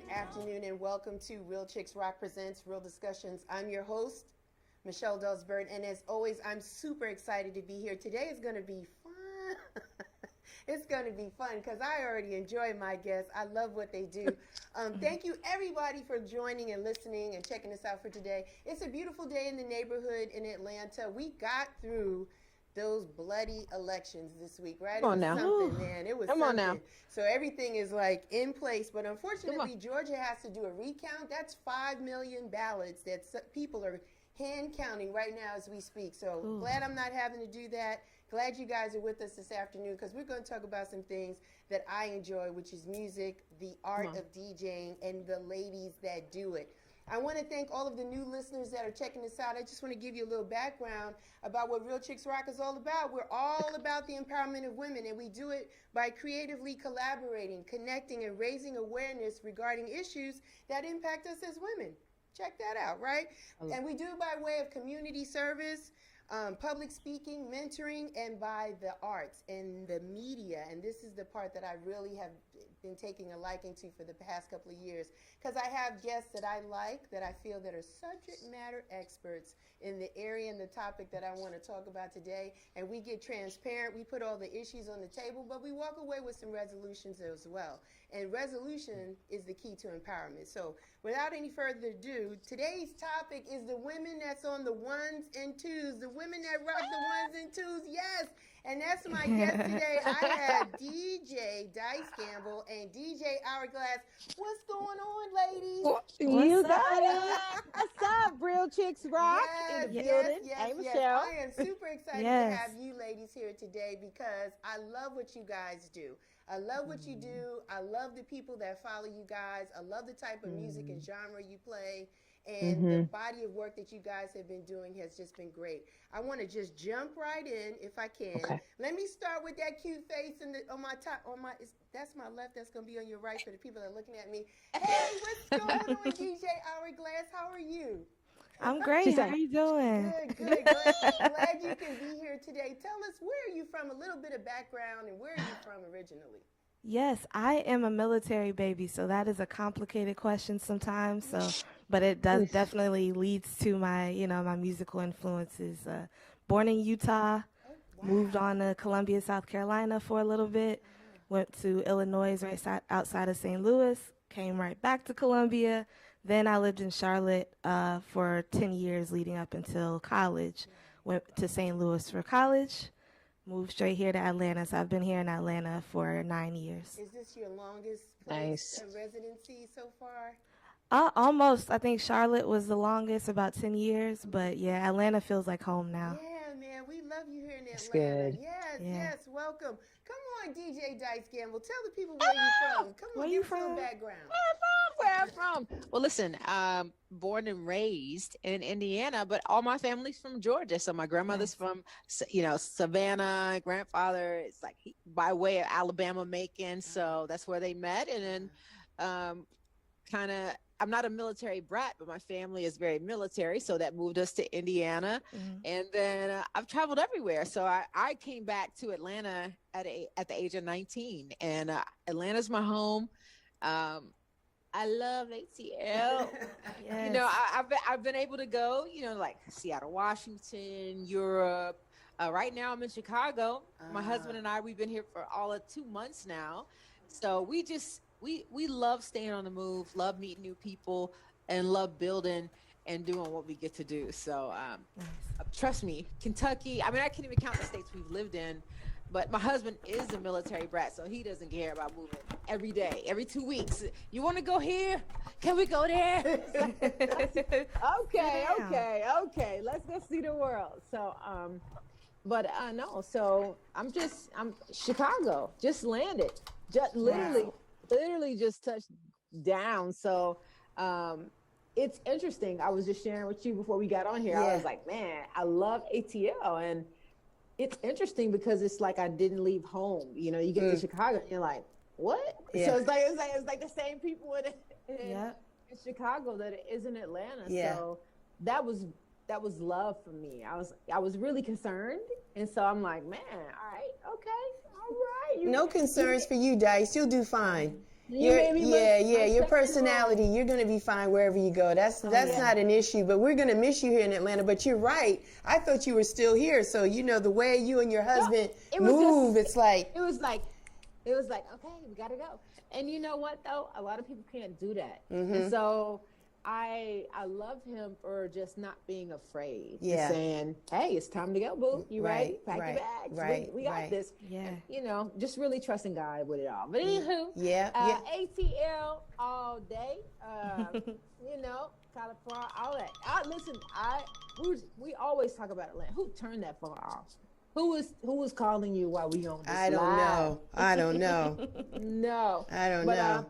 good afternoon, and welcome to Real Chicks Rock Presents Real Discussions. I'm your host, Michelle Dawes Birt, and as always, I'm super excited to be here. Today is going to be fun. It's going to be fun because I already enjoy my guests. I love what they do. Thank you, everybody, for joining and listening and checking us out for today. It's a beautiful day in the neighborhood in Atlanta. We got through those bloody elections this week, right? Come on now. Something, man. It was Come something. on now. So everything is like in place, but unfortunately, Georgia has to do a recount. That's 5 million ballots that people are hand counting right now as we speak. So glad I'm not having to do that. Glad you guys are with us this afternoon because we're going to talk about some things that I enjoy, which is music, the art of DJing, and the ladies that do it. I want to thank all of the new listeners that are checking this out. I just want to give you a little background about what Real Chicks Rock is all about. We're all about the empowerment of women, and we do it by creatively collaborating, connecting, and raising awareness regarding issues that impact us as women. Check that out, right? And we do it by way of community service, public speaking, mentoring, and by the arts and the media. And this is the part that I really have been taking a liking to for the past couple of years, because I have guests that I like, that I feel that are subject matter experts in the area and the topic that I want to talk about today. And we get transparent. We put all the issues on the table, but we walk away with some resolutions as well. And resolution is the key to empowerment. So without any further ado, today's topic is the women that's on the 1's and 2's, the women that rock the 1's and 2's. Yes. And that's my guest today. I have DJ Dice Gamble and DJ Hourglass. What's going on, ladies? You got it. What's up, Real Chicks Rock? Yes, in the building. yes, Hey, yes. Michelle. I am super excited to have you ladies here today because I love what you guys do. I love what you do. I love the people that follow you guys. I love the type of music and genre you play. And the body of work that you guys have been doing has just been great. I want to just jump right in if I can. Okay. Let me start with that cute face on my top. That's my left. That's going to be on your right for the people that are looking at me. Hey, what's going on, DJ Hourglass? How are you? I'm great. How are you doing? Good. Glad you can be here today. Tell us, where are you from? A little bit of background, and where are you from originally? Yes, I am a military baby, so that is a complicated question sometimes. But it does definitely leads to my, my musical influences. Born in Utah, moved on to Columbia, South Carolina for a little bit, went to Illinois right outside of St. Louis, came right back to Columbia. Then I lived in Charlotte for 10 years leading up until college. Went to St. Louis for college. Moved straight here to Atlanta, so I've been here in Atlanta for 9 years. Is this your longest place of residency so far? Almost. I think Charlotte was the longest, about 10 years, but yeah, Atlanta feels like home now. Yeah, man, we love you here in Atlanta. That's good. Yes, welcome. Come on, DJ Dice Gamble, tell the people where you're from. Come on, give us some background. Where I'm from? Well, listen, born and raised in Indiana, but all my family's from Georgia. So my grandmother's from, Savannah. Grandfather is like by way of Alabama, Macon. So that's where they met. And then I'm not a military brat, but my family is very military. So that moved us to Indiana. And then I've traveled everywhere. So I came back to Atlanta at the age of 19. And Atlanta's my home. I love ATL. Yes. I've been able to go, like Seattle, Washington, Europe. Right now I'm in Chicago. My husband and I, we've been here for all of 2 months now. So we love staying on the move, love meeting new people, and love building and doing what we get to do. So trust me, Kentucky, I can't even count the states we've lived in. But my husband is a military brat, so he doesn't care about moving every day, every 2 weeks. You want to go here? Can we go there? Okay. Let's go see the world. So, no. So I'm Chicago. Just landed. Just literally just touched down. So, it's interesting. I was just sharing with you before we got on here. I was like, man, I love ATL, and it's interesting because it's like I didn't leave home. You get to Chicago and you're like, what? Yeah. So it's like the same people in Chicago that it is in Atlanta. Yeah. So that was love for me. I was really concerned, and so I'm like, man, all right. No concerns for you, Dice. You'll do fine. your personality, you're going to be fine wherever you go. That's not an issue, but we're going to miss you here in Atlanta. But you're right. I thought you were still here. So, the way you and your husband move, it was like, okay, we got to go. And you know what, though? A lot of people can't do that. And so I love him for just not being afraid. Yeah. Saying, hey, it's time to go, boo. You ready? Pack your bags. We got this. Yeah. And, just really trusting God with it all. But anywho, ATL all day. California, all that. Listen, we always talk about Atlanta. Who turned that phone off? Who was calling you while we on this I don't know. No. I don't know.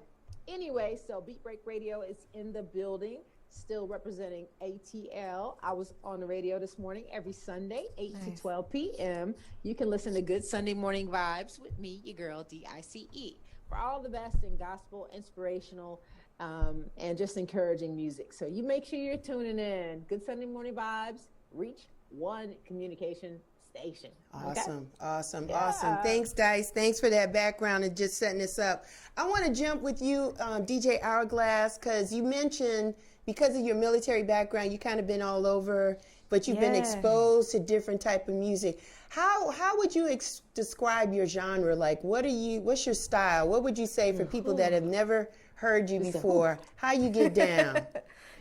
Anyway, so Beat Break Radio is in the building, still representing ATL. I was on the radio this morning every Sunday, 8 to 12 p.m. You can listen to Good Sunday Morning Vibes with me, your girl, DICE, for all the best in gospel, inspirational, and just encouraging music. So you make sure you're tuning in. Good Sunday Morning Vibes, reach one communication station. Awesome. Thanks, Dice. Thanks for that background and just setting this up. I want to jump with you, DJ Hourglass, because you mentioned because of your military background, you kind of been all over, but you've been exposed to different type of music. How would you describe your genre? Like, what's your style? What would you say for people that have never heard you before? How you get down?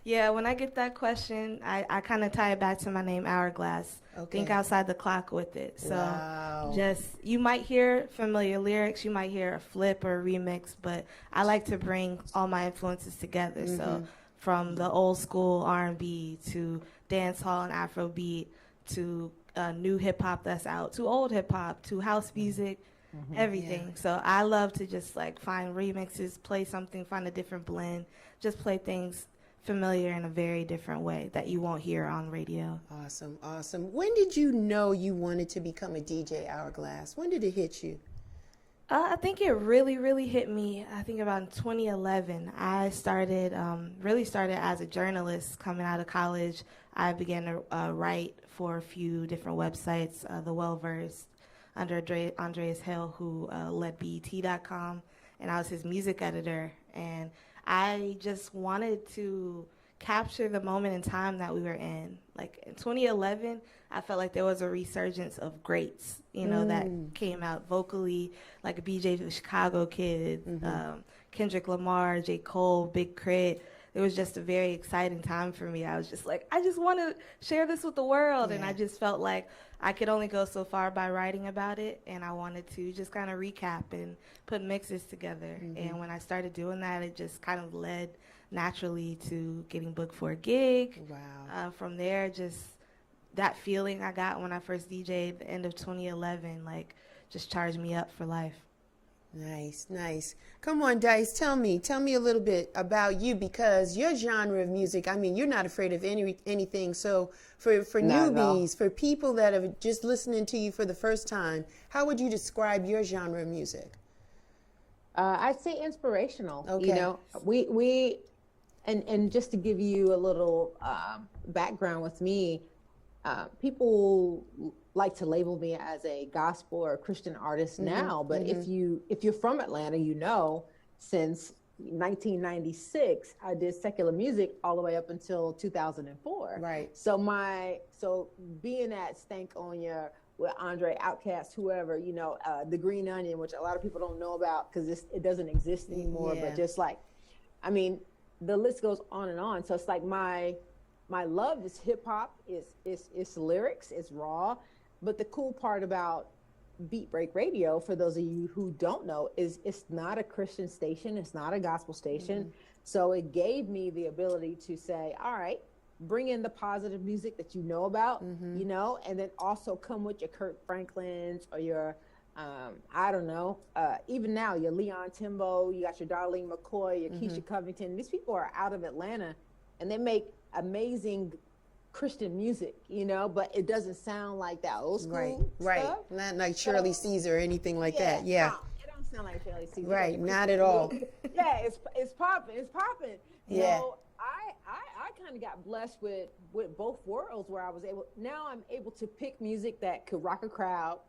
Yeah, when I get that question, I kind of tie it back to my name, Hourglass. Okay. Think outside the clock with it. So wow. You might hear familiar lyrics, you might hear a flip or a remix, but I like to bring all my influences together. So from the old school R&B to dance hall and Afrobeat to new hip hop that's out to old hip hop to house music, everything. Yeah. So I love to just find remixes, play something, find a different blend, just play things familiar in a very different way that you won't hear on radio. Awesome. When did you know you wanted to become a DJ, Hourglass? When did it hit you? I think it really hit me, I think about in 2011. I really started as a journalist coming out of college. I began to write for a few different websites, The Well-Versed, under Andreas Hale, who led BET.com, and I was his music editor. And I just wanted to capture the moment in time that we were in. Like in 2011, I felt like there was a resurgence of greats, that came out vocally, like a BJ the Chicago Kid, Kendrick Lamar, J. Cole, Big Crit. It was just a very exciting time for me. I was just like, I just want to share this with the world. Yeah. And I just felt like I could only go so far by writing about it. And I wanted to just kind of recap and put mixes together. And when I started doing that, it just kind of led naturally to getting booked for a gig. Wow. From there, just that feeling I got when I first DJ'd at the end of 2011, just charged me up for life. Nice. Come on, Dice. Tell me a little bit about you, because your genre of music, you're not afraid of anything. So for newbies, for people that are just listening to you for the first time, how would you describe your genre of music? I'd say inspirational. Okay. We and just to give you a little background with me, people like to label me as a gospel or Christian artist now, but if you're from Atlanta, since 1996 I did secular music all the way up until 2004. Right. So being at Stank On Ya with Andre, Outkast, whoever, the Green Onion, which a lot of people don't know about because it doesn't exist anymore. Yeah. But just the list goes on and on. So it's like my love is hip hop, it's lyrics, it's raw. But the cool part about Beat Break Radio, for those of you who don't know, is it's not a Christian station, it's not a gospel station. So it gave me the ability to say, all right, bring in the positive music that you know about, and then also come with your Kirk Franklins or your, even now, your Leon Timbo, you got your Darlene McCoy, your Keisha Covington. These people are out of Atlanta, and they make amazing Christian music, but it doesn't sound like that old school stuff. Not like Shirley Caesar or anything like that. Yeah. No, it don't sound like Shirley Caesar. Right, not at all. Yeah, it's popping. Yeah. I kind of got blessed with both worlds where I'm able to pick music that could rock a crowd,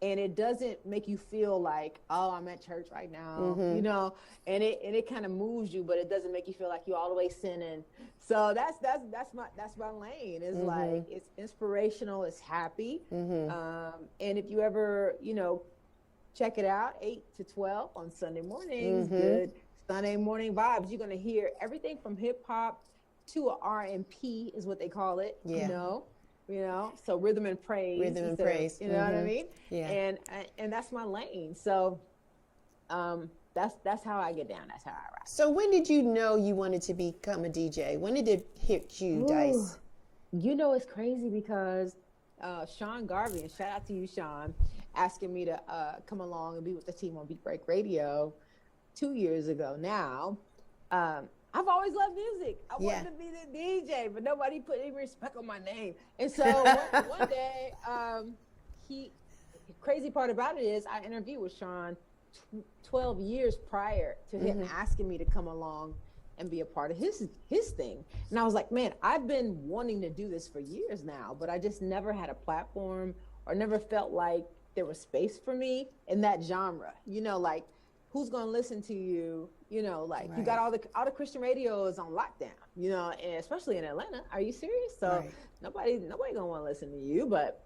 and it doesn't make you feel like, oh, I'm at church right now, you know, and it kind of moves you, but it doesn't make you feel like you're all the way sinning. So that's my lane. It's like, it's inspirational, it's happy. And if you ever, you know, check it out, 8 to 12 on Sunday mornings, good Sunday morning vibes. You're going to hear everything from hip hop to a R&P is what they call it, you know, so rhythm and praise. Rhythm and praise. You know what I mean? Yeah. And that's my lane. So that's how I get down. That's how I rock. So when did you know you wanted to become a DJ? When did it hit you, Dice? You know, it's crazy because Sean Garvey, and shout out to you, Sean, asking me to come along and be with the team on Beat Break Radio 2 years ago now. I've always loved music. I wanted to be the DJ, but nobody put any respect on my name. And so one day, crazy part about it is I interviewed with Sean 12 years prior to him asking me to come along and be a part of his thing. And I was like, man, I've been wanting to do this for years now, but I just never had a platform or never felt like there was space for me in that genre. You know, like, who's going to listen to you? You know, like you got all the Christian radio is on lockdown, you know, and especially in Atlanta. Are you serious? So nobody going to want to listen to you. But,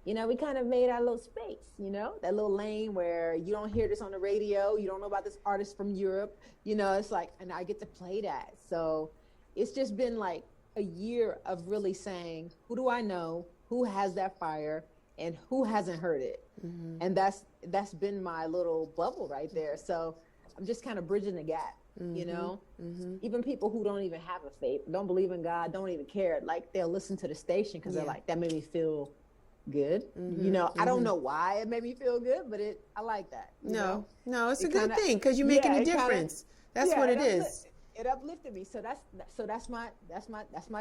you know, we kind of made our little space, you know, that little lane where you don't hear this on the radio. You don't know about this artist from Europe. You know, it's like, and I get to play that. So it's just been like a year of really saying, who do I know? Who has that fire? And who hasn't heard it? And that's been my little bubble right there. So I'm just kind of bridging the gap, you know? Even people who don't even have a faith, don't believe in God, don't even care, like they'll listen to the station because they're like, that made me feel good. You know, I don't know why it made me feel good, but I like that. No, it's a good thing because you're making a difference. That's what it is. It uplifted me. So that's my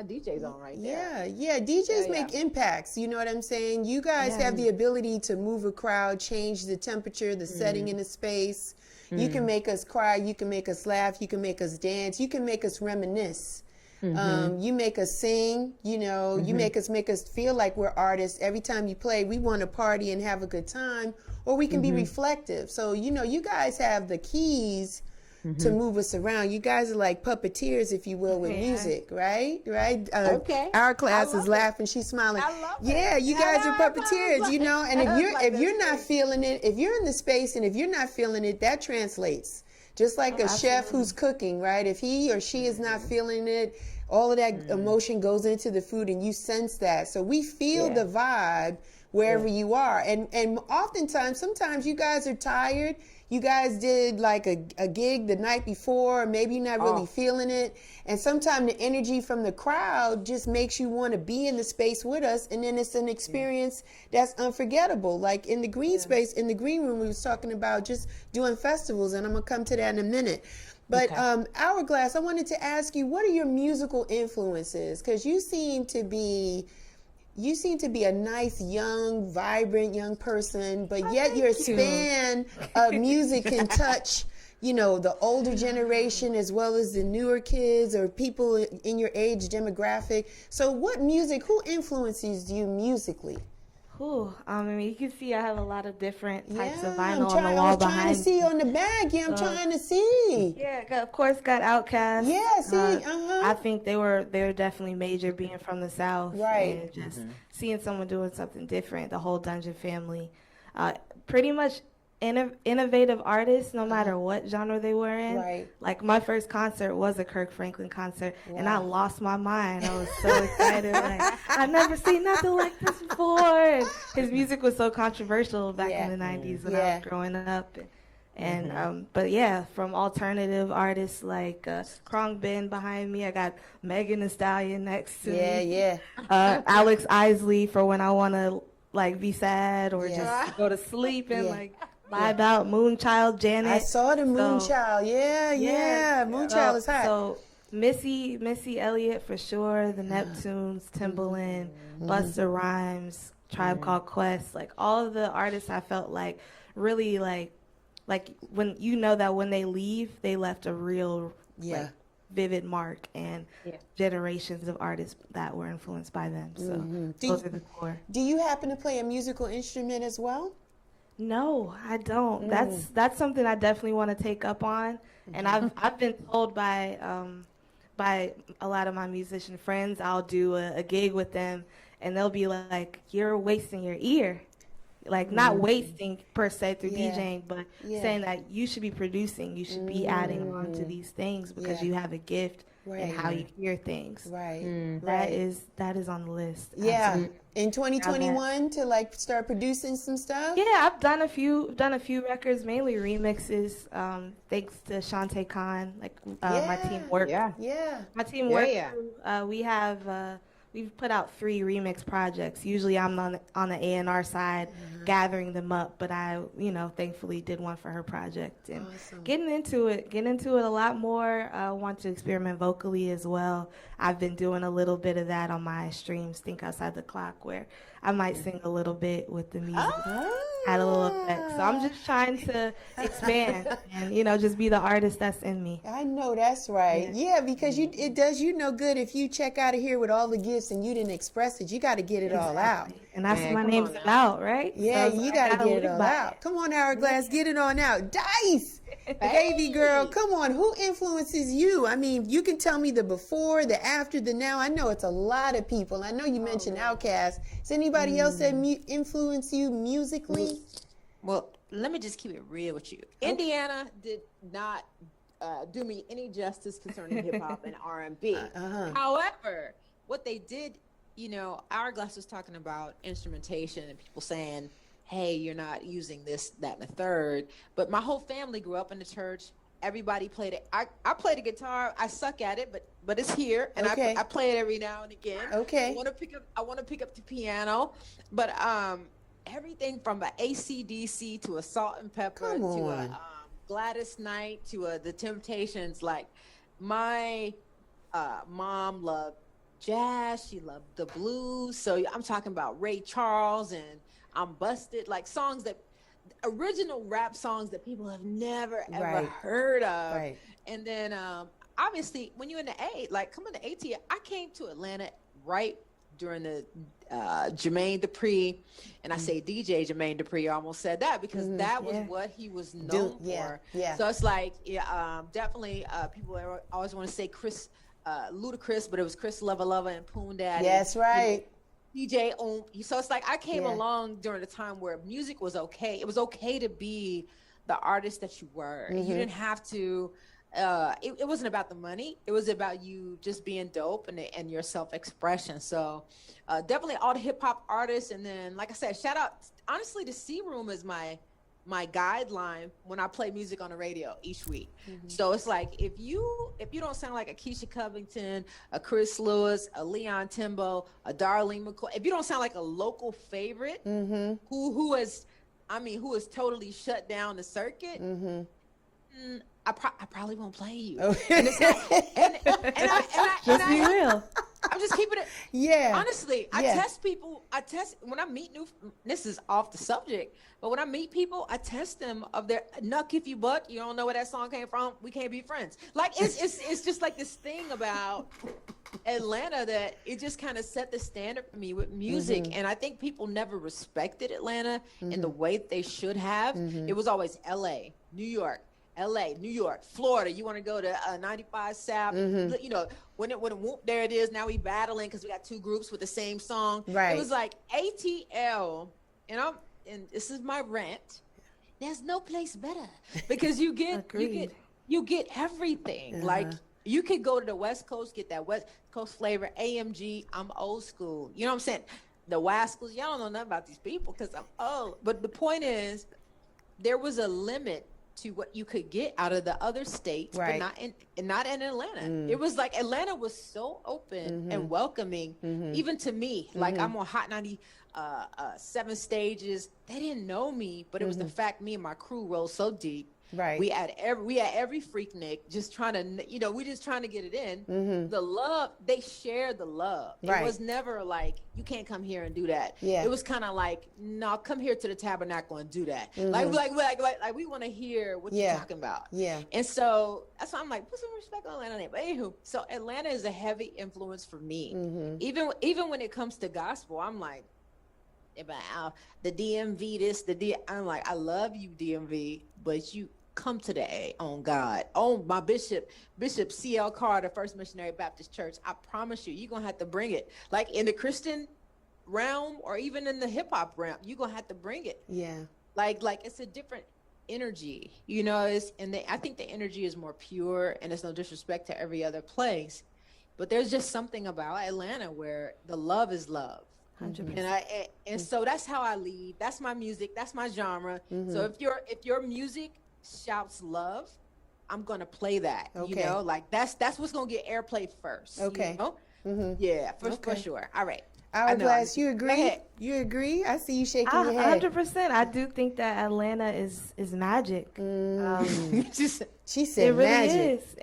DJ zone right there. Yeah. DJs make impacts. You know what I'm saying? You guys have the ability to move a crowd, change the temperature, the setting in the space. You can make us cry. You can make us laugh. You can make us dance. You can make us reminisce. You make us sing. You know, you make us feel like we're artists. Every time you play, we want to party and have a good time, or we can be reflective. So, you know, you guys have the keys to move us around. You guys are like puppeteers, if you will, with music, right? Okay. Hourglass is laughing, she's smiling. I love yeah, you guys are puppeteers, you know. And if you're not feeling it, if you're in the space and if you're not feeling it, that translates. Just like a chef who's cooking, right? If he or she is not feeling it, all of that emotion goes into the food, and you sense that. So we feel the vibe wherever you are, and oftentimes, sometimes you guys are tired. You guys did like a gig the night before, maybe you're not really feeling it. And sometimes the energy from the crowd just makes you want to be in the space with us. And then it's an experience that's unforgettable. Like in the green space, in the green room, we was talking about just doing festivals, and I'm going to come to that in a minute. But Hourglass, I wanted to ask you, what are your musical influences? Because you seem to be a nice, young, vibrant young person, but yet your span of music can touch, you know, the older generation as well as the newer kids or people in your age demographic. So who influences you musically? I mean, you can see I have a lot lot of different types of vinyl on the wall behind me. I'm trying to see on the back. I'm trying to see. Yeah, of course, got Outkast. Yeah, see, I think they were definitely major being from the South. Right. And just seeing someone doing something different, the whole Dungeon family. Pretty much innovative artists, no matter what genre they were in. Right. Like my first concert was a Kirk Franklin concert, and I lost my mind. I was so excited. Like, I've never seen nothing like this before. And his music was so controversial back in the 90s when I was growing up. And but yeah, from alternative artists like Krong Ben behind me, I got Megan Thee Stallion next to me. Alex Isley for when I want to like be sad or just go to sleep and like vibe out. Moonchild, Janet. I saw the Moonchild. Moonchild is hot. So Missy Elliott for sure. The Neptunes, Timbaland, Busta Rhymes, Tribe Called Quest. Like all of the artists, I felt like really like when you know that when they leave, they left a real like, vivid mark and generations of artists that were influenced by them. So those are the core. Do you happen to play a musical instrument as well? No, I don't. That's something I definitely want to take up on, and I've been told by a lot of my musician friends, I'll do a gig with them, and they'll be like, "You're wasting your ear." Like, not wasting per se through DJing, but saying that you should be producing, you should be adding on to these things because you have a gift in how you hear things. That is on the list. Absolutely. In 2021 to like start producing some stuff. Yeah, I've done a few records, mainly remixes. Thanks to Shantae Khan, like my team worked. My team worked. We've put out 3 remix projects. Usually I'm on the A&R side, gathering them up, but I, thankfully did one for her project. And getting into it a lot more. I want to experiment vocally as well. I've been doing a little bit of that on my streams, Think Outside the Clock, where I might sing a little bit with the music. Add a little effect. So I'm just trying to expand and, just be the artist that's in me. I know that's right. Yeah, because it does you no good if you check out of here with all the gifts and you didn't express it. You got to get it all out. And that's what my name's about, right? Yeah, so you got to get it all out. Come on, Hourglass, get it on out. Dice! Baby girl, come on. Who influences you? I mean, you can tell me the before, the after, the now. I know it's a lot of people. I know you mentioned Outkast. Is anybody else that influence you musically? Well, let me just keep it real with you. Indiana did not do me any justice concerning hip hop and R&B. However, what they did, Hourglass was talking about instrumentation and people saying, hey, you're not using this, that, and the third. But my whole family grew up in the church. Everybody played it. I played the guitar. I suck at it, but it's here, and I play it every now and again. I want to pick up the piano, but everything from an AC/DC to a Salt and Pepper to a Gladys Knight to the Temptations. Like, my mom loved jazz. She loved the blues. So I'm talking about Ray Charles and I'm Busted, like original rap songs that people have never ever heard of. And then obviously when you're in the coming to AT, I came to Atlanta right during the Jermaine Dupri, and I say DJ Jermaine Dupri, I almost said that because that was what he was known for. So it's like, definitely people always want to say Chris Ludacris, but it was Chris Lova and Poon Daddy. That's right. DJ so it's like I came along during a time where music was okay. It was okay to be the artist that you were. You didn't have to it wasn't about the money. It was about you just being dope and your self-expression. So definitely all the hip-hop artists. And then, like I said, shout out, honestly, the C Room is my guideline when I play music on the radio each week. So it's like, if you don't sound like a Keisha Covington, a Chris Lewis, a Leon Timbo, a Darlene McCoy, if you don't sound like a local favorite who has totally shut down the circuit, I probably won't play you. And it's not, Just be real. I'm just keeping it. Yeah. Honestly, I test people. When I meet this is off the subject, but when I meet people, I test them of their Nuck If You Butt. You don't know where that song came from. We can't be friends. Like, it's just like this thing about Atlanta that it just kind of set the standard for me with music. And I think people never respected Atlanta in the way that they should have. It was always LA, New York, Florida. You want to go to 95 South, when it whoop, there it is. Now we battling because we got 2 groups with the same song. It was like ATL, and this is my rant. There's no place better because you get everything. Like, you could go to the West Coast, get that West Coast flavor. AMG, I'm old school. You know what I'm saying? The Wascals, y'all don't know nothing about these people because I'm old. But the point is, there was a limit to what you could get out of the other states, but not in Atlanta. It was like Atlanta was so open and welcoming, even to me. Like, I'm on Hot 97 stages. They didn't know me, but it was the fact me and my crew rolled so deep. We had every Freaknik just trying to, we just trying to get it in. The love, they shared the love. It was never like, you can't come here and do that. It was kind of like, no, come here to the Tabernacle and do that. Like we want to hear what you're talking about. And so that's why I'm like, put some respect on Atlanta. But anywho, so Atlanta is a heavy influence for me. Even when it comes to gospel, I'm like, about the DMV, I'm like, I love you, DMV, but you come to the A on God. Oh, my Bishop C.L. Carter, First Missionary Baptist Church. I promise you, you're going to have to bring it. Like in the Christian realm or even in the hip hop realm, you're going to have to bring it. Yeah. Like it's a different energy, I think the energy is more pure, and it's no disrespect to every other place, but there's just something about Atlanta where the love is love. 100%. And so that's how I lead. That's my music. That's my genre. So if your music shouts love, I'm gonna play that. Okay. Like that's what's gonna get airplay first. Okay. Yeah, for sure. All right. Hourglass, you agree? You agree? I see you shaking your head. 100%. I do think that Atlanta is magic. She said it really magic. is.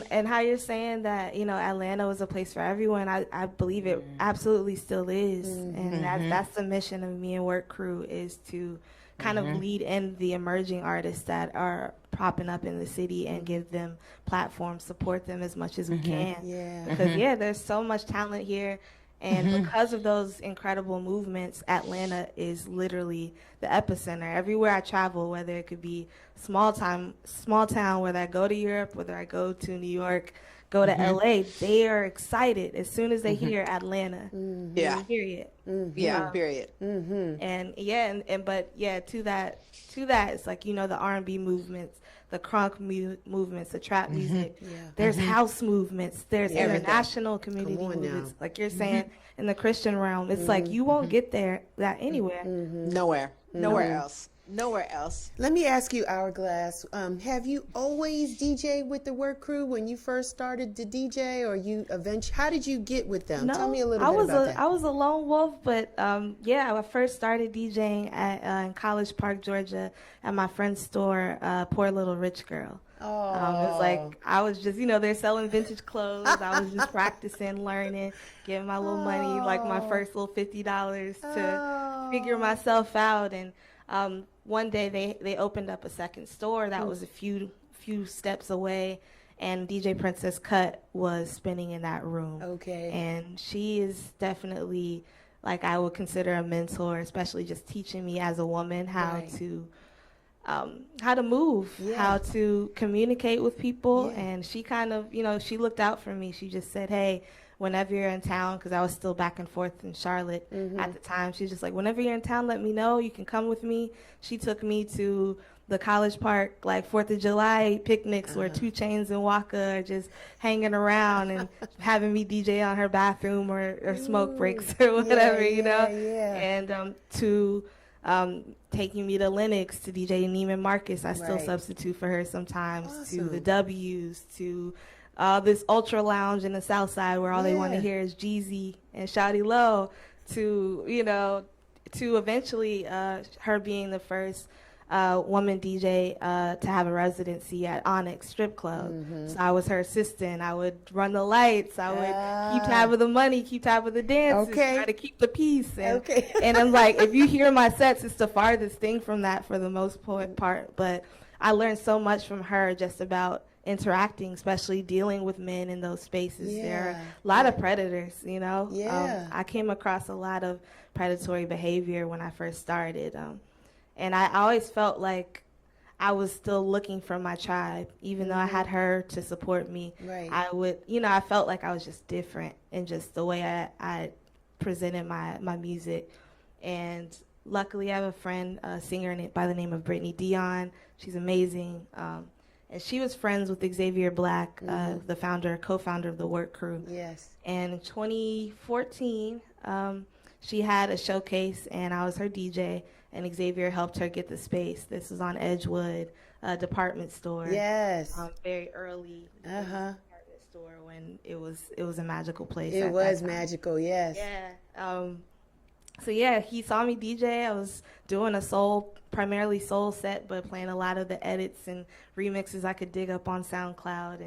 And how you're saying that, Atlanta was a place for everyone, I believe it absolutely still is. And that's the mission of me and Work Crew, is to kind of lead in the emerging artists that are popping up in the city and give them platforms, support them as much as we can. Yeah. Because, there's so much talent here. And because of those incredible movements, Atlanta is literally the epicenter. Everywhere I travel, whether it could be small town, whether I go to Europe, whether I go to New York, go to LA, they are excited as soon as they hear Atlanta. Yeah. Period. Yeah. Period. And to that, it's like, the R&B movements, the crunk movements, the trap music. There's house movements. There's international community movements. Like you're saying, in the Christian realm, it's like you won't get that anywhere. Nowhere else. Let me ask you, Hourglass, have you always DJed with the Work Crew when you first started to DJ, or how did you get with them? No, Tell me a little bit about that. I was a lone wolf, but I first started DJing in College Park, Georgia, at my friend's store, Poor Little Rich Girl. Oh. It was like, I was just, they're selling vintage clothes. I was just practicing, learning, getting my little money, like my first little $50 to figure myself out. And one day they opened up a second store that was a few steps away, and DJ Princess Cut was spinning in that room. Okay. And she is definitely, like, I would consider a mentor, especially just teaching me as a woman how to move, how to communicate with people. And she kind of, she looked out for me. She just said, hey, whenever you're in town, because I was still back and forth in Charlotte at the time, she's just like, whenever you're in town, let me know. You can come with me. She took me to the College Park, like, 4th of July picnics where 2 Chainz and Waka are just hanging around and having me DJ on her bathroom or smoke breaks or whatever, And to taking me to Lennox to DJ Neiman Marcus. I still substitute for her sometimes, to the W's, to this ultra lounge in the South Side where all they want to hear is Jeezy and Shawty Low, to eventually her being the first woman DJ to have a residency at Onyx Strip Club. So I was her assistant. I would run the lights. I would keep tab of the money, keep tab of the dances, try to keep the peace. And I'm like, if you hear my sets, it's the farthest thing from that for the most part. But I learned so much from her just about interacting, especially dealing with men in those spaces. There are a lot of predators, I came across a lot of predatory behavior when I first started. And I always felt like I was still looking for my tribe, even though I had her to support me. I would, I felt like I was just different in just the way I presented my music. And luckily I have a friend, a singer by the name of Brittany Dion. She's amazing. And she was friends with Xavier Black, the co-founder of the Work Crew. Yes. And in 2014, she had a showcase, and I was her DJ, and Xavier helped her get the space. This was on Edgewood, a department store. Yes. Very early department store when it was a magical place. It was magical, yes. Yeah. So he saw me DJ. I was doing a primarily soul set, but playing a lot of the edits and remixes I could dig up on SoundCloud.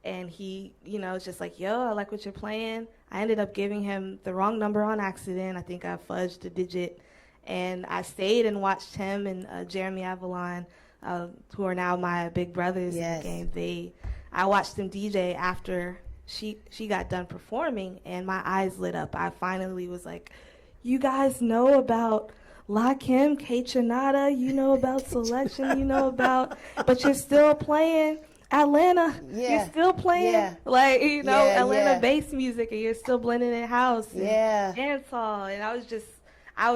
And he, was just like, yo, I like what you're playing. I ended up giving him the wrong number on accident. I think I fudged a digit. And I stayed and watched him and Jeremy Avalon, who are now my big brothers in the game. I watched them DJ after she got done performing, and my eyes lit up. I finally was like, you guys know about Lakim, K Chanada, you know about Selection, you know about, but you're still playing Atlanta. You're still playing like, you know, Atlanta bass music, and you're still blending in house and dancehall. And I was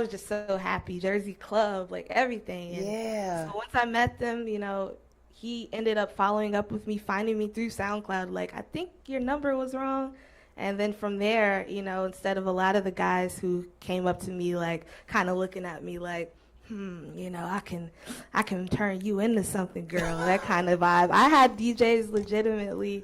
just so happy. Jersey Club, like everything. And so once I met them, you know, he ended up following up with me, finding me through SoundCloud. Like, I think your number was wrong. And then from there, you know, instead of a lot of the guys who came up to me, like, kind of looking at me like, you know, I can turn you into something, girl, that kind of vibe. I had DJs legitimately,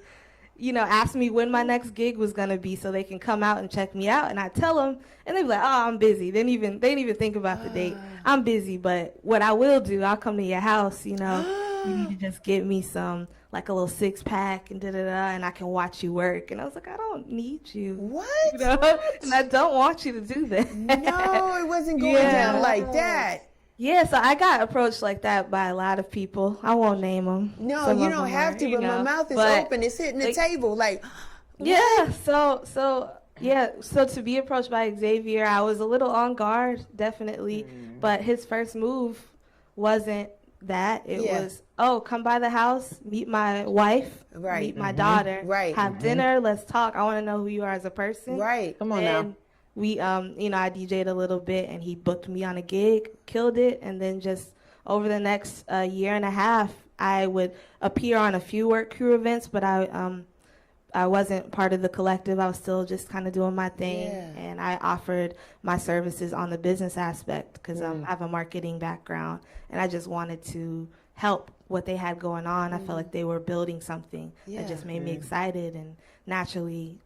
you know, ask me when my next gig was going to be so they can come out and check me out. And I tell them, and they'd be like, oh, I'm busy. They didn't even think about the date. I'm busy, but what I will do, I'll come to your house, you know. You need to just get me some, like a little 6-pack and da-da-da, and I can watch you work. And I was like, I don't need you. What? You know? And I don't want you to do that. No, it wasn't going down like that. Yeah, so I got approached like that by a lot of people. I won't name them. No, you don't have to, but my mouth is open. It's hitting the table. Like, yeah, so to be approached by Xavier, I was a little on guard, definitely. But his first move wasn't that. It was, oh, come by the house, meet my wife, meet my daughter, have dinner, let's talk. I want to know who you are as a person. Come on now. We, you know, I DJ'd a little bit, and he booked me on a gig, killed it, and then just over the next year and a half, I would appear on a few work crew events, but I wasn't part of the collective. I was still just kind of doing my thing, and I offered my services on the business aspect because I have a marketing background, and I just wanted to help what they had going on. I felt like they were building something that just made me excited, and naturally,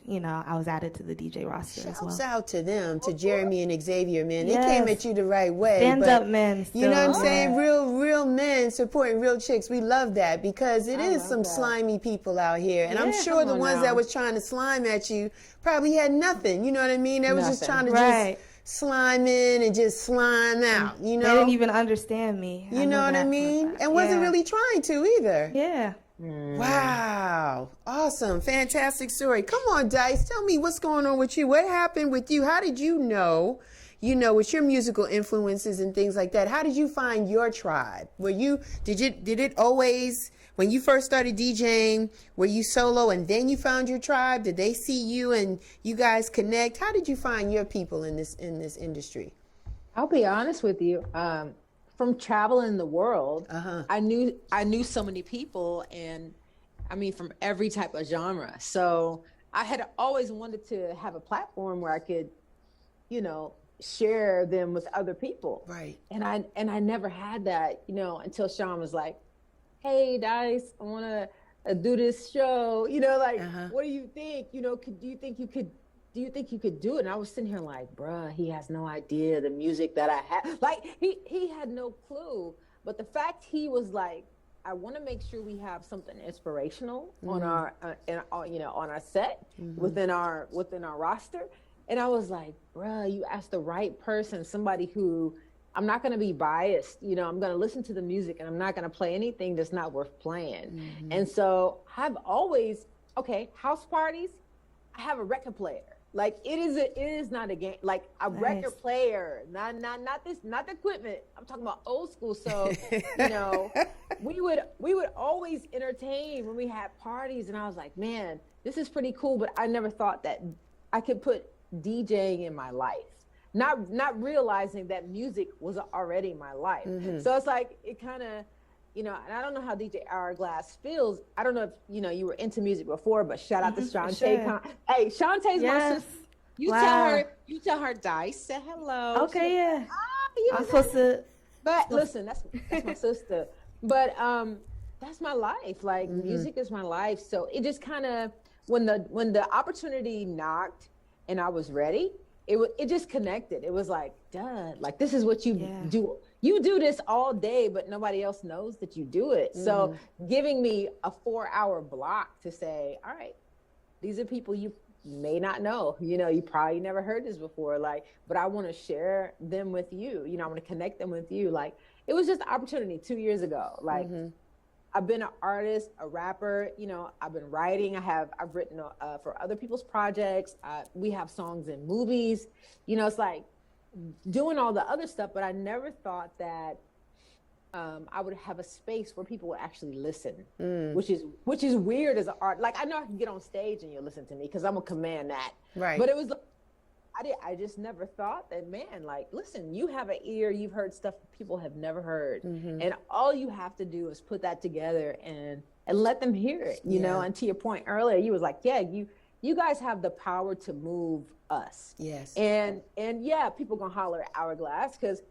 you know, I was added to the DJ roster as well. Shouts out to them, to Jeremy and Xavier, man. They came at you the right way. Stand up men. You know what I'm saying? Real men supporting real chicks. We love that because it is some slimy people out here. And I'm sure the ones that was trying to slime at you probably had nothing. You know what I mean? They was just trying to just slime in and just slime out, you know? They didn't even understand me. You know what I mean? And wasn't really trying to either. Yeah. Wow. Awesome. Fantastic story. Come on, Dice. Tell me what's going on with you. What happened with you? How did you know, with your musical influences and things like that, how did you find your tribe? Did it always, when you first started DJing, were you solo and then you found your tribe? Did they see you and you guys connect? How did you find your people in this industry? I'll be honest with you. From traveling the world, I knew so many people, and I mean from every type of genre. So I had always wanted to have a platform where I could, you know, share them with other people. Right. And I never had that, you know, until Sean was like, "Hey, Dice, I want to do this show. You know, like, what do you think? You know, do you think you could do it?" And I was sitting here like, bruh, he has no idea the music that I have. Like, he had no clue. But the fact he was like, I want to make sure we have something inspirational on our, on our set, within our roster. And I was like, bruh, you asked the right person, somebody who, I'm not going to be biased. You know, I'm going to listen to the music, and I'm not going to play anything that's not worth playing. And so I've always, house parties, I have a record player. Like, it is not a game, like a record player, not the equipment. I'm talking about old school. So, you know, we would always entertain when we had parties, and I was like, man, this is pretty cool. But I never thought that I could put DJing in my life, not realizing that music was already my life. So it's like, it kind of, you know, and I don't know how DJ Hourglass feels. I don't know if, you know, you were into music before, but shout out to Shantae. Sure. Hey, Shantae's my sister. You tell her Dice said hello. Okay, yeah. I'm supposed to. But listen, that's my sister. But that's my life. Like, music is my life. So it just kind of, when the opportunity knocked and I was ready, it just connected. It was like, duh, like, this is what you do. You do this all day, but nobody else knows that you do it. So giving me a 4-hour block to say, all right, these are people you may not know. You know, you probably never heard this before. Like, but I want to share them with you. You know, I want to connect them with you. Like, it was just an opportunity 2 years ago. Like, I've been an artist, a rapper, you know, I've been writing. I've written for other people's projects. We have songs in movies, you know, it's like doing all the other stuff, but I never thought that I would have a space where people would actually listen, which is weird as an art. Like, I know I can get on stage and you'll listen to me because I'm gonna command that. Right. But it was, I just never thought that, man, like, listen, you have an ear, you've heard stuff people have never heard. And all you have to do is put that together and let them hear it, you know? And to your point earlier, you was like, yeah, you guys have the power to move us. Yes. And yeah, people gonna holler at Hourglass because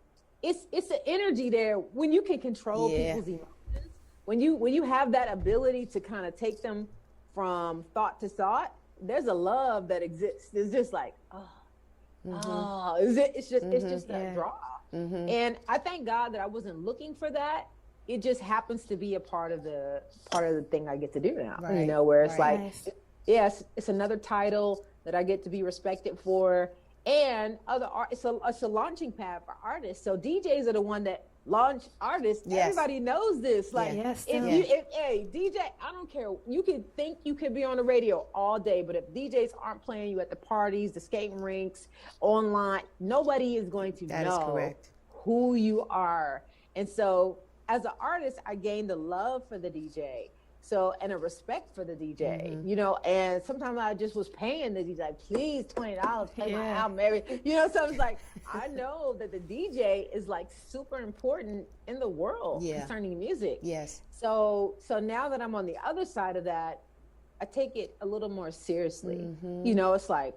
it's an energy there when you can control people's emotions. When you have that ability to kind of take them from thought to thought, there's a love that exists. It's just like, it's just that draw. And I thank God that I wasn't looking for that. It just happens to be a part of the thing I get to do now. You know, where it's like, yes, it's another title that I get to be respected for. And other art, it's a launching pad for artists. So DJs are the one that launch artists. Everybody knows this. Like, hey, DJ, I don't care. You could think you could be on the radio all day, but if DJs aren't playing you at the parties, the skating rinks, online, nobody is going to know who you are. And so, as an artist, I gained a love for the DJ. So, and a respect for the DJ, you know, and sometimes I just was paying the DJ, like, please, $20, play my album, you know, so it's like, I know that the DJ is like super important in the world concerning music. Yes. So now that I'm on the other side of that, I take it a little more seriously. You know, it's like,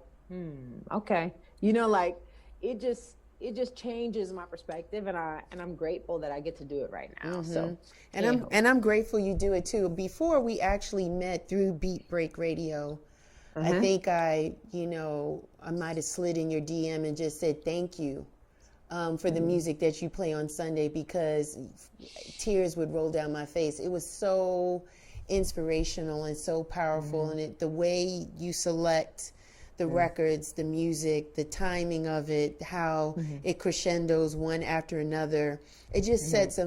okay. You know, like, it just changes my perspective, and I'm grateful that I get to do it right now. So, and I'm grateful you do it too. Before we actually met through Beat Break Radio, I think I might have slid in your DM and just said thank you for the music that you play on Sunday, because tears would roll down my face. It was so inspirational and so powerful, and the way you select the records, the music, the timing of it, how it crescendos one after another. It just sets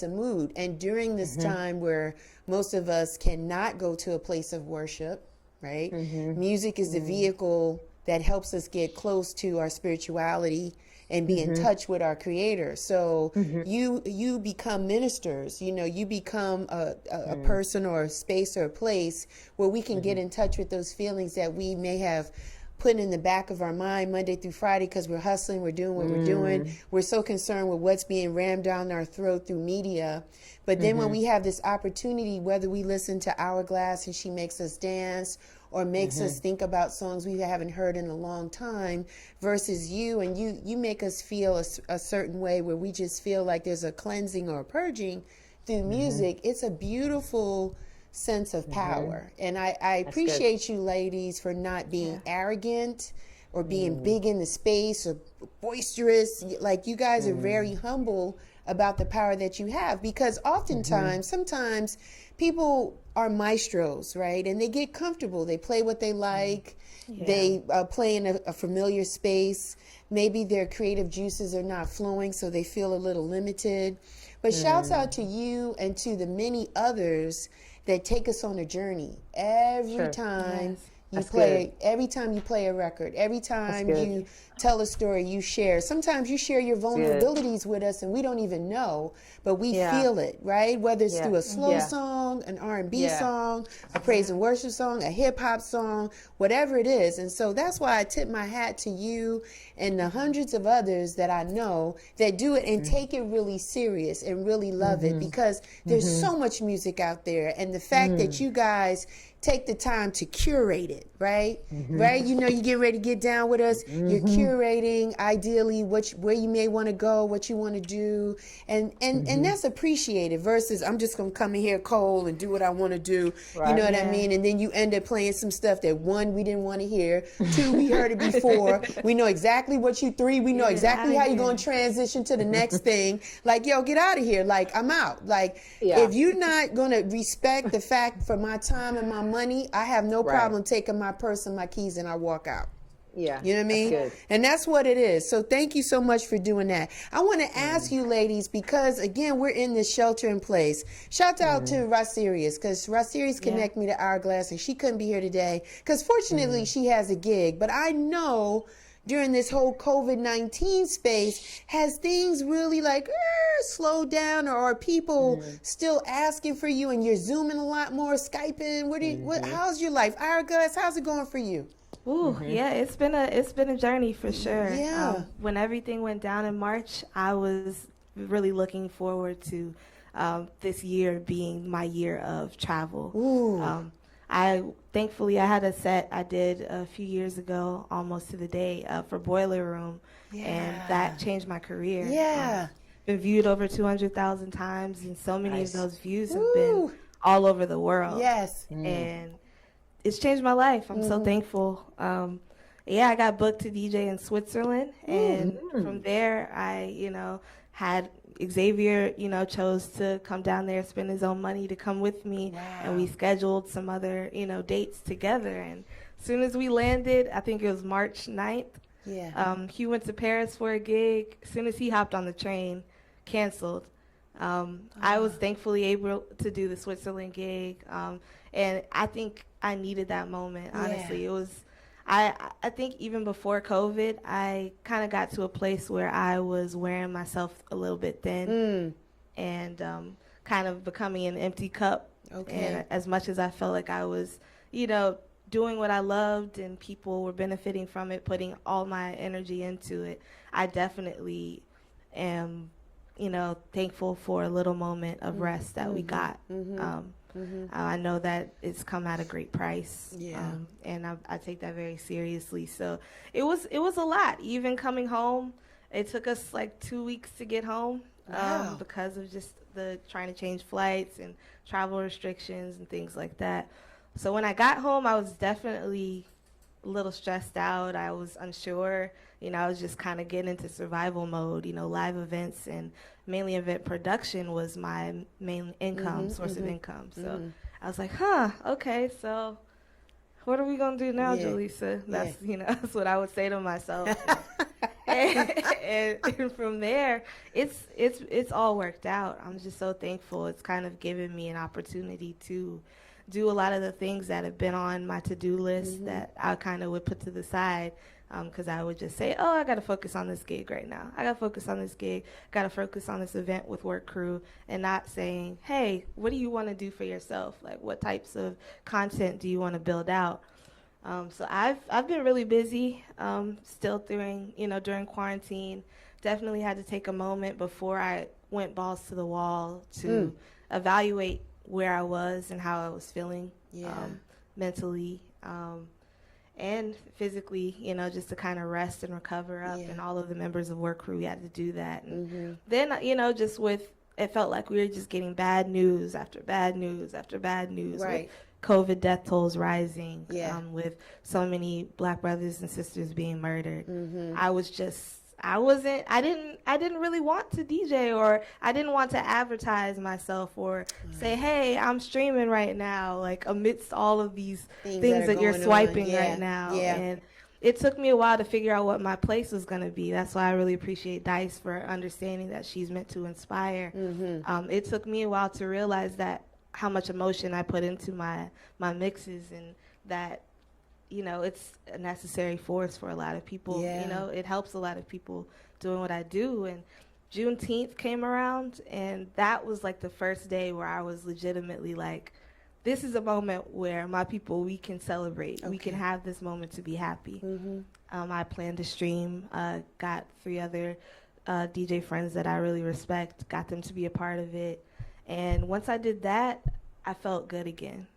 a mood. And during this time where most of us cannot go to a place of worship, right? Music is the vehicle that helps us get close to our spirituality and be in touch with our Creator. So you become ministers, you know, you become a person or a space or a place where we can get in touch with those feelings that we may have put in the back of our mind Monday through Friday because we're hustling, we're doing what we're doing. We're so concerned with what's being rammed down our throat through media. But then when we have this opportunity, whether we listen to Hourglass and she makes us dance, or makes us think about songs we haven't heard in a long time, versus you, and you make us feel a certain way where we just feel like there's a cleansing or a purging through music. It's a beautiful sense of power. And I appreciate you ladies for not being arrogant or being big in the space or boisterous. Like, you guys are very humble about the power that you have, because oftentimes, sometimes people are maestros, right? And they get comfortable. They play what they like. They play in a familiar space. Maybe their creative juices are not flowing, so they feel a little limited. But shouts out to you and to the many others that take us on a journey every time you play. Every time you play a record, every time you tell a story, you share. Sometimes you share your vulnerabilities with us and we don't even know, but we feel it, right? Whether it's through a slow song, an R&B song, a praise and worship song, a hip hop song, whatever it is. And so that's why I tip my hat to you and the hundreds of others that I know that do it and take it really serious and really love it, because there's so much music out there. And the fact that you guys take the time to curate it, right? Right? You know, you get ready to get down with us. You're curating, ideally, where you may want to go, what you want to do. And that's appreciated, versus I'm just going to come in here cold and do what I want to do. Right. You know what I mean? And then you end up playing some stuff that, one, we didn't want to hear. Two, we heard it before. We know exactly what you, three, we know exactly how you're going to transition to the next thing. Like, yo, get out of here. Like, I'm out. Like, if you're not going to respect the fact for my time and my money, I have no problem taking my purse and my keys and I walk out. Yeah. You know what I mean? Good. And that's what it is. So thank you so much for doing that. I want to ask you ladies, because again, we're in this shelter in place. Shout out to Russ Sirius, because Russ Sirius connect me to Hourglass, and she couldn't be here today because fortunately she has a gig. But I know during this whole COVID-19 space, has things really like slowed down, or are people still asking for you and you're Zooming a lot more, Skyping? How's your life? Hourglass, how's it going for you? Ooh, yeah, it's been a journey for sure. Yeah. When everything went down in March, I was really looking forward to this year being my year of travel. Ooh. Thankfully I had a set I did a few years ago, almost to the day, for Boiler Room, and that changed my career. Yeah. Been viewed over 200,000 times, and so many of those views have been all over the world. Yes. And it's changed my life. I'm so thankful. I got booked to DJ in Switzerland, and from there I, had Xavier, chose to come down there, spend his own money to come with me, and we scheduled some other, dates together. And as soon as we landed, I think it was March 9th, he went to Paris for a gig. As soon as he hopped on the train, canceled. I was thankfully able to do the Switzerland gig, and I think I needed that moment, honestly. It was, I think even before COVID, I kind of got to a place where I was wearing myself a little bit thin and kind of becoming an empty cup. And as much as I felt like I was, doing what I loved and people were benefiting from it, putting all my energy into it, I definitely am, thankful for a little moment of rest that we got. I know that it's come at a great price, and I take that very seriously. So it was a lot. Even coming home, it took us like 2 weeks to get home because of just the trying to change flights and travel restrictions and things like that. So when I got home, I was definitely a little stressed out. I was unsure. I was just kind of getting into survival mode. Live events and mainly event production was my main income, source of income. So I was like, okay, so what are we going to do now, Jaleesa? That's, that's what I would say to myself. and from there, it's all worked out. I'm just so thankful. It's kind of given me an opportunity to do a lot of the things that have been on my to-do list that I kind of would put to the side. Because I would just say, I got to focus on this gig right now. I got to focus on this gig. Got to focus on this event with work crew, and not saying, hey, what do you want to do for yourself? Like, what types of content do you want to build out? So I've been really busy still during quarantine. Definitely had to take a moment before I went balls to the wall to evaluate where I was and how I was feeling mentally. And physically, just to kind of rest and recover up, and all of the members of work crew, we had to do that. And then, it felt like we were just getting bad news after bad news after bad news. With COVID death tolls rising, with so many Black brothers and sisters being murdered. I didn't really want to DJ, or I didn't want to advertise myself or say, hey, I'm streaming right now, like amidst all of these things that you're swiping right now. And it took me a while to figure out what my place was going to be. That's why I really appreciate Dice for understanding that she's meant to inspire. It took me a while to realize that how much emotion I put into my mixes, and that it's a necessary force for a lot of people. It helps a lot of people doing what I do. And Juneteenth came around, and that was like the first day where I was legitimately like, this is a moment where my people, we can celebrate. We can have this moment to be happy. I planned to stream, got 3 other DJ friends that I really respect, got them to be a part of it. And once I did that, I felt good again.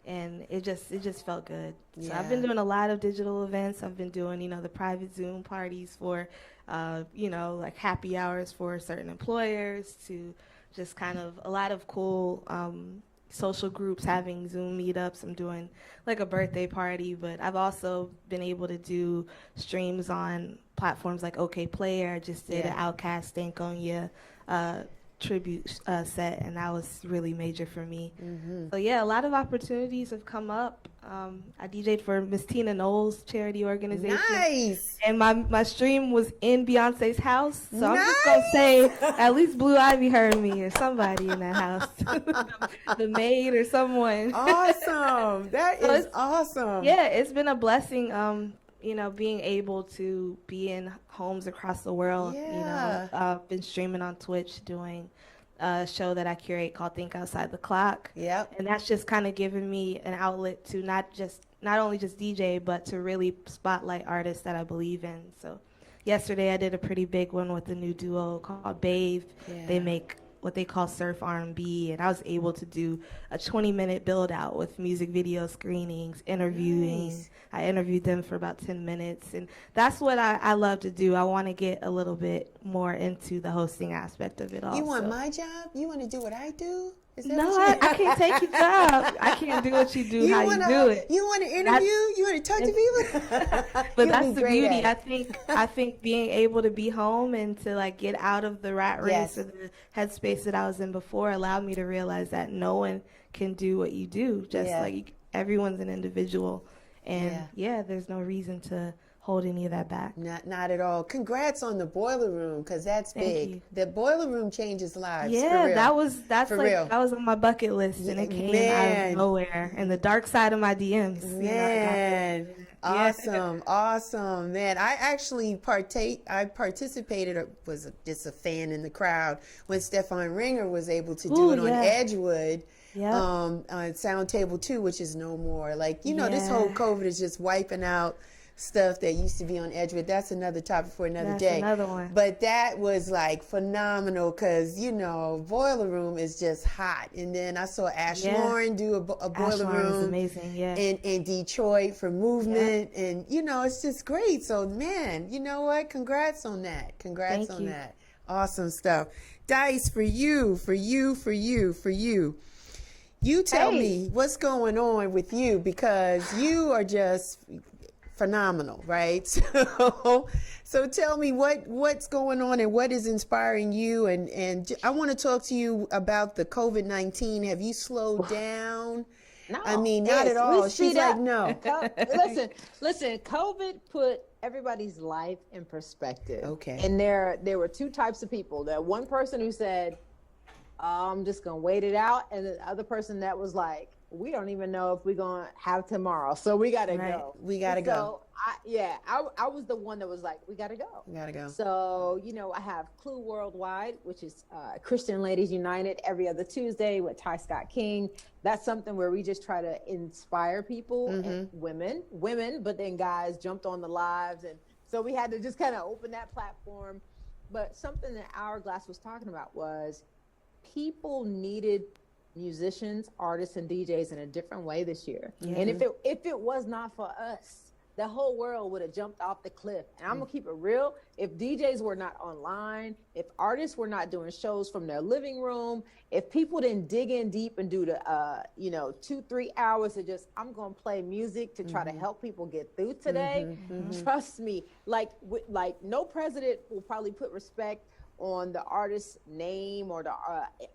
And it just felt good. So I've been doing a lot of digital events. I've been doing, the private Zoom parties for, like happy hours for certain employers, to just kind of a lot of cool social groups having Zoom meetups. I'm doing like a birthday party, but I've also been able to do streams on platforms like OK Player. I just did an Outcast Stankonia tribute set, and that was really major for me. So yeah, a lot of opportunities have come up. I DJ'd for Miss Tina Knowles charity organization. Nice. And my stream was in Beyonce's house. So I'm just going to say at least Blue Ivy heard me, or somebody in that house. The maid or someone. Awesome. That is awesome. Yeah, it's been a blessing, you know, being able to be in homes across the world. Yeah. You know, I've been streaming on Twitch, doing a show that I curate called Think Outside the Clock. Yep. And that's just kind of given me an outlet to not only just DJ, but to really spotlight artists that I believe in. So yesterday I did a pretty big one with a new duo called Babe. Yeah. They make what they call surf R&B, and I was able to do a 20-minute build out with music video screenings, interviewing. Nice. I interviewed them for about 10 minutes, and that's what I love to do. I want to get a little bit more into the hosting aspect of it all. You want my job? You want to do what I do? Is that No, what I can't take your job. I can't do what you do, you how wanna, you do it. You want to interview? You want to talk to people? But You'll that's be the great beauty. at it. I think being able to be home and to like get out of the rat race Yes. or the headspace that I was in before allowed me to realize that no one can do what you do. Just like everyone's an individual, and there's no reason to hold any of that back. Not at all. Congrats on the boiler room, because that's Thank big. you. The boiler room changes lives. Yeah, for real. that was on my bucket list, and it came out of nowhere. And the dark side of my DMs. Man, awesome, man. I actually participated, or was just a fan in the crowd when Stefan Ringer was able to do it on Edgewood. On Sound Table 2, which is no more. Like, you know, this whole COVID is just wiping out stuff that used to be on Edgewood. That's another topic for another day. Another one. But that was like phenomenal, because, you know, Boiler Room is just hot. And then I saw Ash Lauren do a Boiler Room. Is amazing, in Detroit for Movement. And, you know, it's just great. So, man, you know what? Congrats on that. Congrats on that. Awesome stuff. Dice, for you. You tell me what's going on with you, because you are just phenomenal, right? So tell me what's going on and what is inspiring you, and I want to talk to you about the COVID-19. Have you slowed down? No, I mean, not at all. She's like, no. Listen, COVID put everybody's life in perspective. Okay. And there were two types of people. There one person who said, I'm just gonna wait it out, and the other person that was like, we don't even know if we're gonna have tomorrow, so we gotta go. We gotta go. So I was the one that was like, we gotta go. We gotta go. So, you know, I have Clue Worldwide, which is Christian Ladies United every other Tuesday with Ty Scott King. That's something where we just try to inspire people, and women, but then guys jumped on the lives, and so we had to just kind of open that platform. But something that Hourglass was talking about was people needed musicians, artists, and DJs in a different way this year. And if it was not for us, the whole world would have jumped off the cliff. And I'm gonna keep it real. If DJs were not online, if artists were not doing shows from their living room, if people didn't dig in deep and do the 2-3 hours of just, I'm gonna play music to try to help people get through today, trust me, like no president will probably put respect on the artist's name or the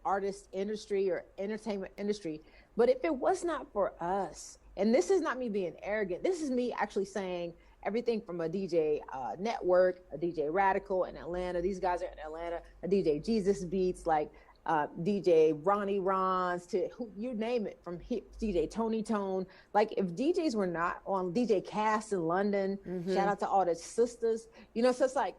artist industry or entertainment industry. But if it was not for us, and this is not me being arrogant, this is me actually saying everything from a DJ Network, a DJ Radical in Atlanta, these guys are in Atlanta, a DJ Jesus Beats, like DJ Ronnie Rons, to who you name it, from DJ Tony Tone. Like, if DJs were not on, DJ Cass in London, shout out to all the sisters, you know, so it's like,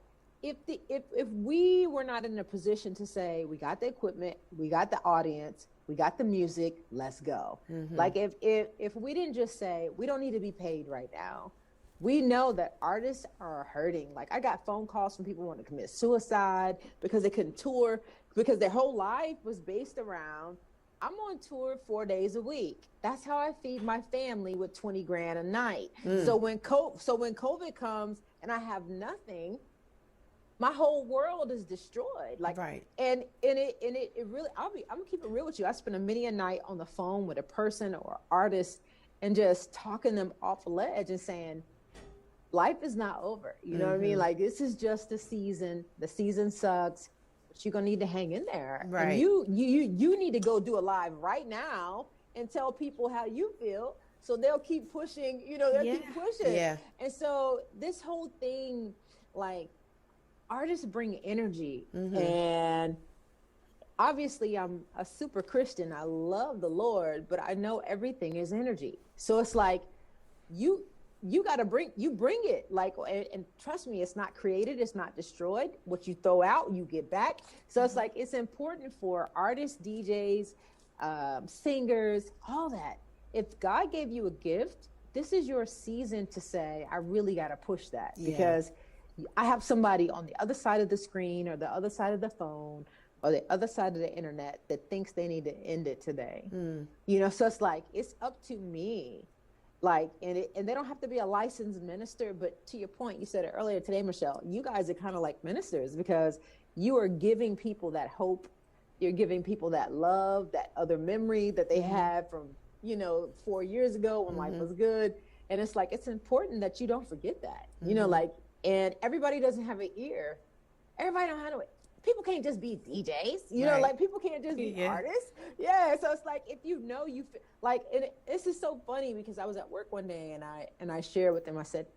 if we were not in a position to say, we got the equipment, we got the audience, we got the music, let's go. Like, if we didn't just say, we don't need to be paid right now, we know that artists are hurting. Like, I got phone calls from people who want to commit suicide because they couldn't tour, because their whole life was based around, I'm on tour 4 days a week. That's how I feed my family with 20 grand a night. So when COVID comes and I have nothing, my whole world is destroyed. Like, and it really, I'm gonna keep it real with you. I spent many a night on the phone with a person or artist and just talking them off a ledge and saying, life is not over. You know what I mean? Like, this is just a season. The season sucks. but you're gonna need to hang in there. Right. And you need to go do a live right now and tell people how you feel, so they'll keep pushing. They'll keep pushing. Yeah. And so this whole thing, like, artists bring energy, and obviously I'm a super Christian. I love the Lord, but I know everything is energy. So it's like you got to bring it, like, and trust me, it's not created, it's not destroyed. What you throw out, you get back. So it's like, it's important for artists, DJs, singers, all that. If God gave you a gift, this is your season to say, I really got to push that, because I have somebody on the other side of the screen or the other side of the phone or the other side of the internet that thinks they need to end it today. So it's like, it's up to me. Like, and they don't have to be a licensed minister, but to your point, you said it earlier today, Michelle, you guys are kind of like ministers, because you are giving people that hope. You're giving people that love, that other memory that they had from, 4 years ago when life was good. And it's like, it's important that you don't forget that, and everybody doesn't have an ear. Everybody don't have no, people can't just be DJs, like, people can't just be artists. Yeah. So it's like, if you like, this is so funny, because I was at work one day and I shared with them, I said,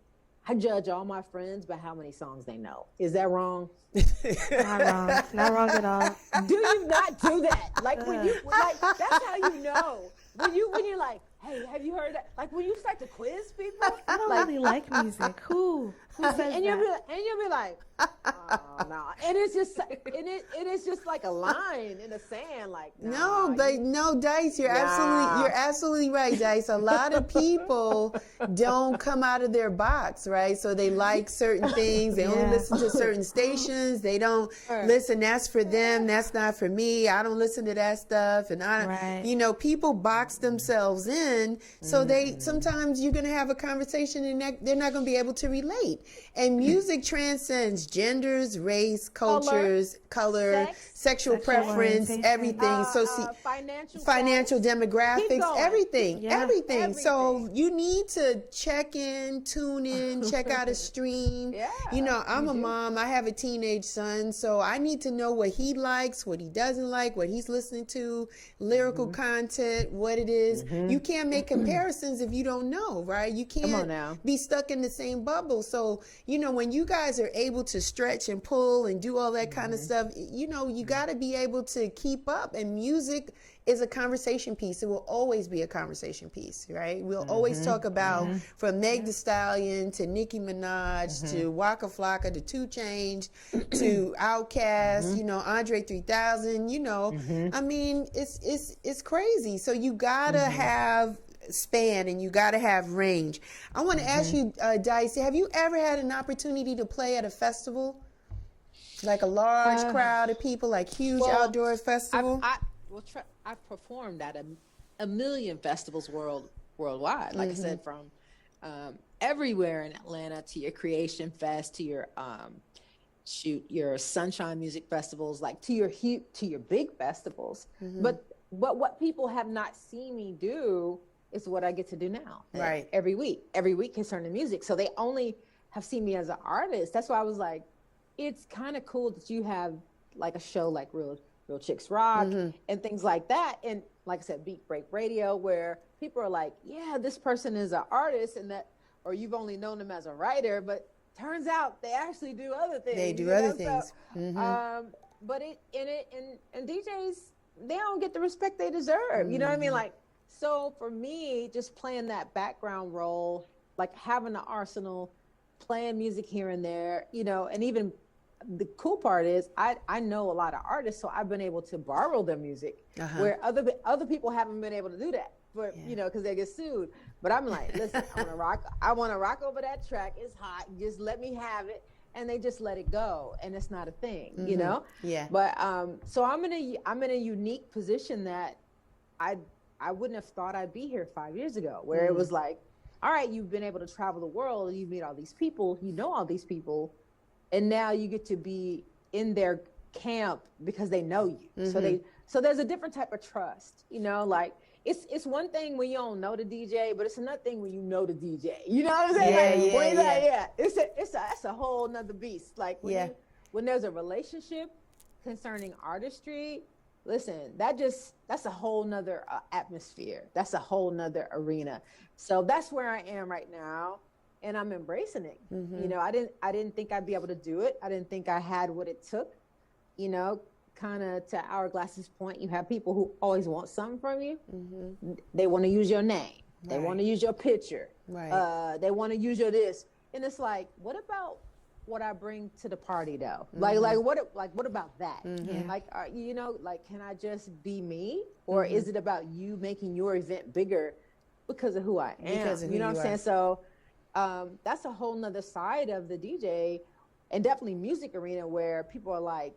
I judge all my friends by how many songs they know. Is that wrong? Not wrong. Not wrong at all. Do you not do that? Like, when you, like, that's how you know. When you're like, hey, have you heard that? Like, when you start to quiz people, I don't really like music. Who says that? And you'll be like, oh no. And it's just, it is just like a line in the sand. Like, no, Dice, you're absolutely right, Dice. A lot of people don't come out of their box, right? So they like certain things. They only listen to certain stations. They don't listen. That's for them. That's not for me. I don't listen to that stuff. And people box themselves in. So sometimes you're going to have a conversation and they're not going to be able to relate. And music transcends genders, race, cultures, color, sex, sexual preference, everything. Financial demographics, everything. So you need to check in, tune in, check out a stream. I'm a mom. I have a teenage son, so I need to know what he likes, what he doesn't like, what he's listening to, lyrical content, what it is. You can't make comparisons if you don't know, right? You can't be stuck in the same bubble. So, when you guys are able to stretch and pull and do all that kind of stuff, you got to be able to keep up. And music is a conversation piece. It will always be a conversation piece, right? We'll always talk about from Meg Thee Stallion to Nicki Minaj to Waka Flocka to 2 Chainz to Outkast, Andre 3000. I mean, it's crazy. So you gotta have span and you got to have range. I want to ask you, Dicey, have you ever had an opportunity to play at a festival? Like a large crowd of people, like huge outdoor festival? I've performed at a million festivals worldwide. Like I said, from everywhere in Atlanta to your Creation Fest, to your Sunshine Music Festivals, like to your big festivals. But what people have not seen me do is what I get to do now. Right. Every week concerning music. So they only have seen me as an artist. That's why I was like, it's kind of cool that you have like a show like Real Chicks Rock and things like that. And like I said, Beat Break Radio, where people are like, yeah, this person is an artist, and that, or you've only known them as a writer, but turns out they actually do other things. They do other things. But DJs, they don't get the respect they deserve. You know what I mean? Like, so for me, just playing that background role, like having the arsenal, playing music here and there, and even the cool part is I know a lot of artists, so I've been able to borrow their music where other people haven't been able to do that, but because they get sued. But I'm like, listen, I want to rock over that track. It's hot. Just let me have it. And they just let it go, and it's not a thing, Yeah. But so I'm in a unique position that I wouldn't have thought I'd be here 5 years ago, where it was like, all right, you've been able to travel the world, you meet all these people, you know all these people, and now you get to be in their camp because they know you. So there's a different type of trust, like it's one thing when you don't know the DJ, but it's another thing when you know the DJ. You know what I'm saying? It's a whole nother beast. Like when there's a relationship, concerning artistry, listen, that's a whole nother atmosphere. That's a whole nother arena. So that's where I am right now. And I'm embracing it. Mm-hmm. You know, I didn't think I'd be able to do it. I didn't think I had what it took. You know, kind of to Hourglass's point, you have people who always want something from you. Mm-hmm. They want to use your name. Right. They want to use your picture. Right. They want to use your this. And it's like, what about what I bring to the party though? Mm-hmm. What about that? Mm-hmm. Like, you know, like, can I just be me? Or Mm-hmm. is it about you making your event bigger because of who I am? Because of you know who what you I'm saying? So that's a whole nother side of the DJ and definitely music arena where people are like,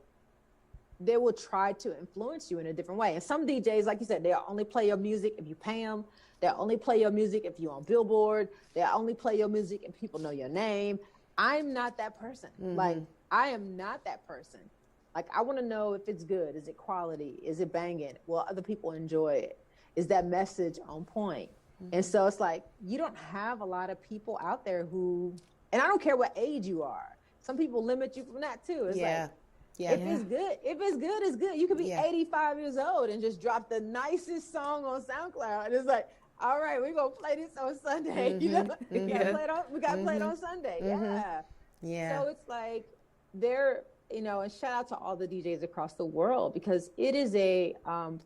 they will try to influence you in a different way. And some DJs, like you said, they'll only play your music if you pay them. They'll only play your music if you're on Billboard. They'll only play your music if people know your name. I'm not that person. Mm-hmm. Like, I am not that person. Like, I want to know if it's good. Is it quality? Is it banging? Will other people enjoy it? Is that message on point? Mm-hmm. And so it's like, you don't have a lot of people out there who, and I don't care what age you are. Some people limit you from that too. It's like, it's good, it's good. You could be 85 years old and just drop the nicest song on SoundCloud. And it's like, all right, we're going to play this on Sunday. Mm-hmm. You know, we got to play it on Sunday. Mm-hmm. Yeah. So it's like they're, you know, and shout out to all the DJs across the world because it is a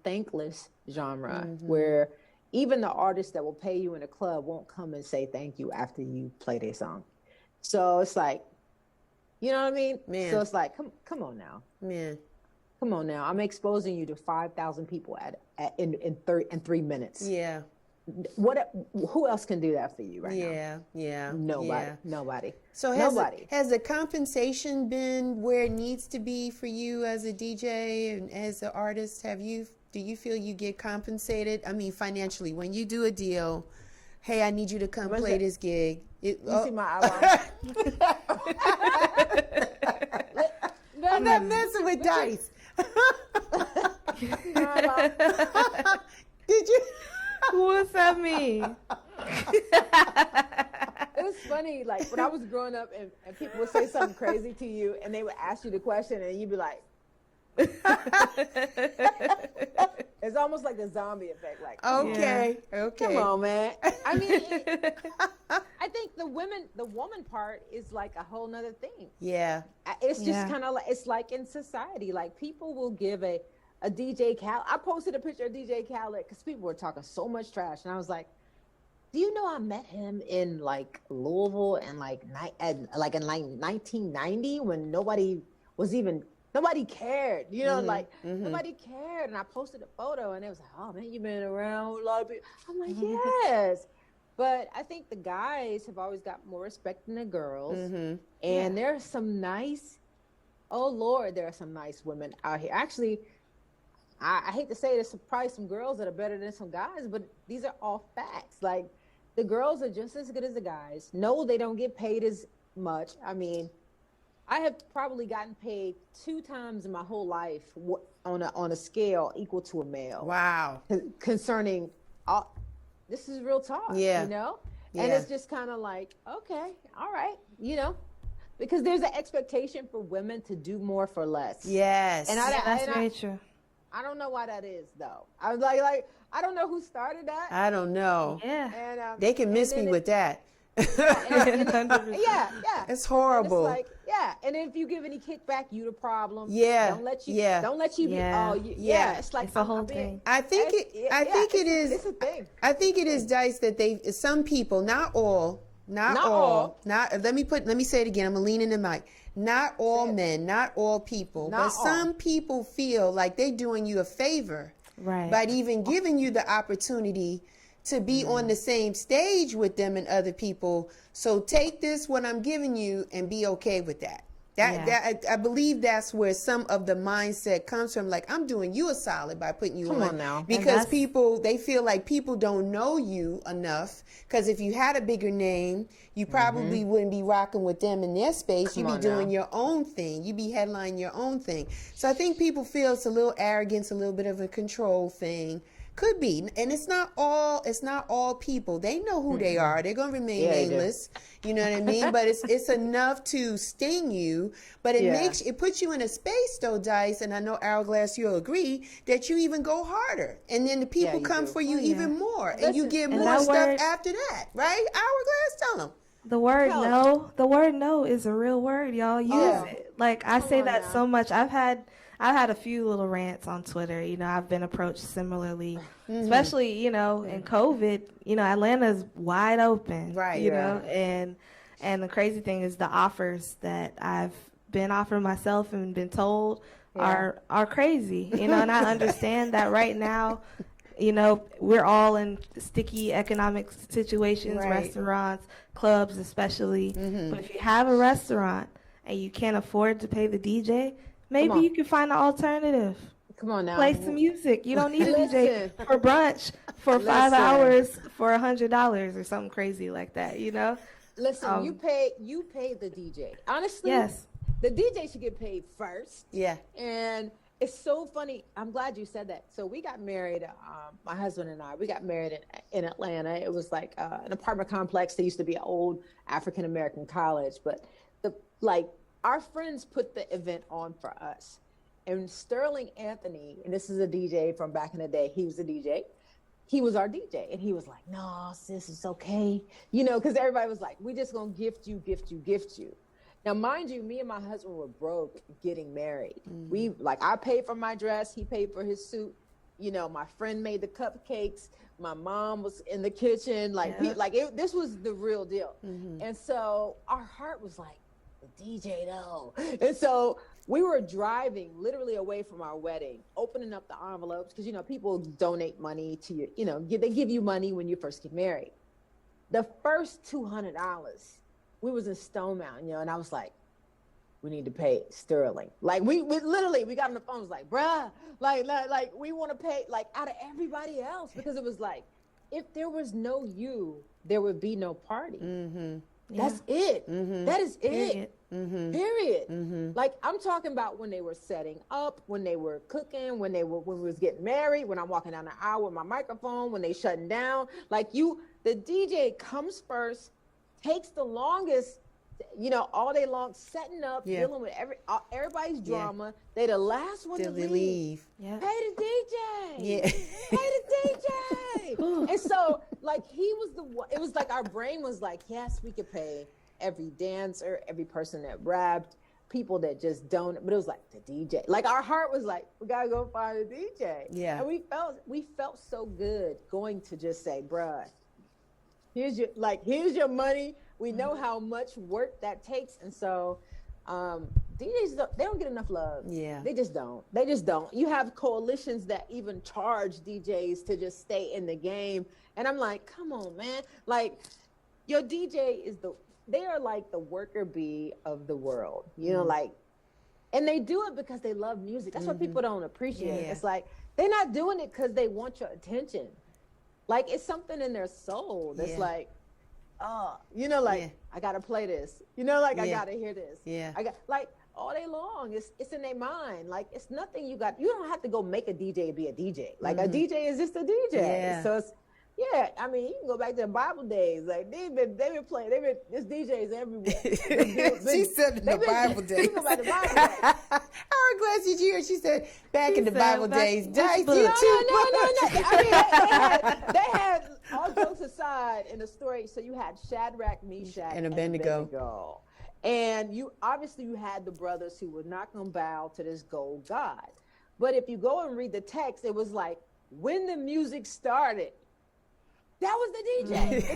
thankless genre where even the artists that will pay you in a club won't come and say thank you after you play their song. So it's like, you know what I mean? Man. So it's like, come on now. Man. Come on now. I'm exposing you to 5,000 people in 3 minutes. Yeah. Who else can do that for you right now? Yeah. Nobody. So has the compensation been where it needs to be for you as a DJ and as an artist? Do you feel you get compensated? I mean, financially, when you do a deal, hey, I need you to come play this gig. See my eyeball? I'm not messing with dice. Did you? What's that mean? It was funny, like when I was growing up and people would say something crazy to you and they would ask you the question and you'd be like, it's almost like the zombie effect. Like, okay. Come on, man. I mean, I think the woman part is like a whole nother thing. Yeah. It's just kind of like, it's like in society, like people will give a DJ Khaled. I posted a picture of DJ Khaled because people were talking so much trash. And I was like, do you know I met him in like Louisville and like in 1990 when nobody cared, you know, nobody cared. And I posted a photo and it was like, oh man, you've been around with a lot of people. I'm like, yes. But I think the guys have always got more respect than the girls. Mm-hmm. And there are some nice, oh Lord, there are some nice women out here. Actually, I hate to say it, there's probably some girls that are better than some guys, but these are all facts. Like the girls are just as good as the guys. No, they don't get paid as much. I mean, I have probably gotten paid 2 times in my whole life on a scale equal to a male. Wow. Concerning all, this is real talk, you know? And it's just kind of like, okay, all right, you know, because there's an expectation for women to do more for less. Yes. And that's very true. I don't know why that is though. I was like, I don't know who started that. I don't know. Yeah. And, they can miss me with that. Yeah. It's horrible. And it's like, and if you give any kickback, you the problem. Don't let you. It's like it's a whole thing. I think it is. It's a thing. I think it is, Dice, that some people, not all. Let me say it again. I'm gonna lean in the mic. Not all men, not all people, but some people feel like they're doing you a favor, right, by even giving you the opportunity to be on the same stage with them and other people. So take this, what I'm giving you, and be okay with that. I believe that's where some of the mindset comes from. Like, I'm doing you a solid by putting you on now. Because they feel like people don't know you enough. Because if you had a bigger name, you probably wouldn't be rocking with them in their space. You'd be doing your own thing. You'd be headlining your own thing. So I think people feel it's a little arrogance, a little bit of a control thing. Could be. And it's not all people. They know who they are. They're going to remain nameless. You know what I mean? But it's enough to sting you, but it puts you in a space though, Dice, and I know Hourglass, you'll agree, that you even go harder. And then the people come for you even more. Listen, and you get more stuff after that, right? Hourglass, tell them. The word no is a real word, y'all. Use it. Like I say that so much. I've had a few little rants on Twitter. You know, I've been approached similarly, especially, you know, in COVID, you know, Atlanta's wide open, right? You know, and the crazy thing is the offers that I've been offered myself and been told are crazy, you know, and I understand that right now, you know, we're all in sticky economic situations, restaurants, clubs especially. But if you have a restaurant and you can't afford to pay the DJ, maybe you can find an alternative. Come on now. Play some music. You don't need a DJ for brunch for 5 hours for $100 or something crazy like that, you know? Listen, you pay the DJ. Honestly, the DJ should get paid first. Yeah. And it's so funny. I'm glad you said that. So we got married, my husband and I, we got married in Atlanta. It was like an apartment complex. There used to be an old African-American college, but our friends put the event on for us. And Sterling Anthony, and this is a DJ from back in the day, he was a DJ. He was our DJ. And he was like, no, sis, it's okay. You know, because everybody was like, we just going to gift you. Now, mind you, me and my husband were broke getting married. I paid for my dress. He paid for his suit. You know, my friend made the cupcakes. My mom was in the kitchen. This was the real deal. And so our heart was like, the DJ though. And so we were driving literally away from our wedding, opening up the envelopes, because, you know, people donate money to you, you know, they give you money when you first get married. The first $200, we was in Stone Mountain, you know, and I was like, we need to pay Sterling. Like we literally, we got on the phone, was like, bruh, like we want to pay like out of everybody else, because it was like, if there was no you, there would be no party. That's it. That is it. Period. Like I'm talking about when they were setting up, when they were cooking, when we was getting married, when I'm walking down the aisle with my microphone, when they shutting down. Like the DJ comes first, takes the longest, you know, all day long, setting up, dealing with everybody's drama. They the last one to leave. Pay the DJ. Pay the DJ. And so, like, he was the one. It was like our brain was like, yes, we could pay every dancer, every person that rapped, people that just don't. But it was like the DJ. Like our heart was like, we gotta go find a DJ. Yeah. And we felt so good going to just say, bruh, here's your money. We know how much work that takes. And so DJs, they don't get enough love. Yeah. They just don't. You have coalitions that even charge DJs to just stay in the game. And I'm like, come on, man. Like your DJ they are like the worker bee of the world, you know, like, and they do it because they love music. That's what people don't appreciate. Yeah. It's like, they're not doing it because they want your attention. Like it's something in their soul that's like, you know, like I gotta play this, you know, like I gotta hear this. Yeah. I got like all day long. It's in their mind. Like it's nothing you don't have to go make a DJ be a DJ. Like a DJ is just a DJ. Yeah. So it's I mean, you can go back to the Bible days. Like they've been playing. There's DJs everywhere. She said in the Bible days. Hourglass, did you hear? She said back in the Bible days. Dice, no. I mean, they had all jokes aside in the story. So you had Shadrach, Meshach, and Abednego. And you had the brothers who were not going to bow to this gold god. But if you go and read the text, it was like when the music started. That was the DJ. The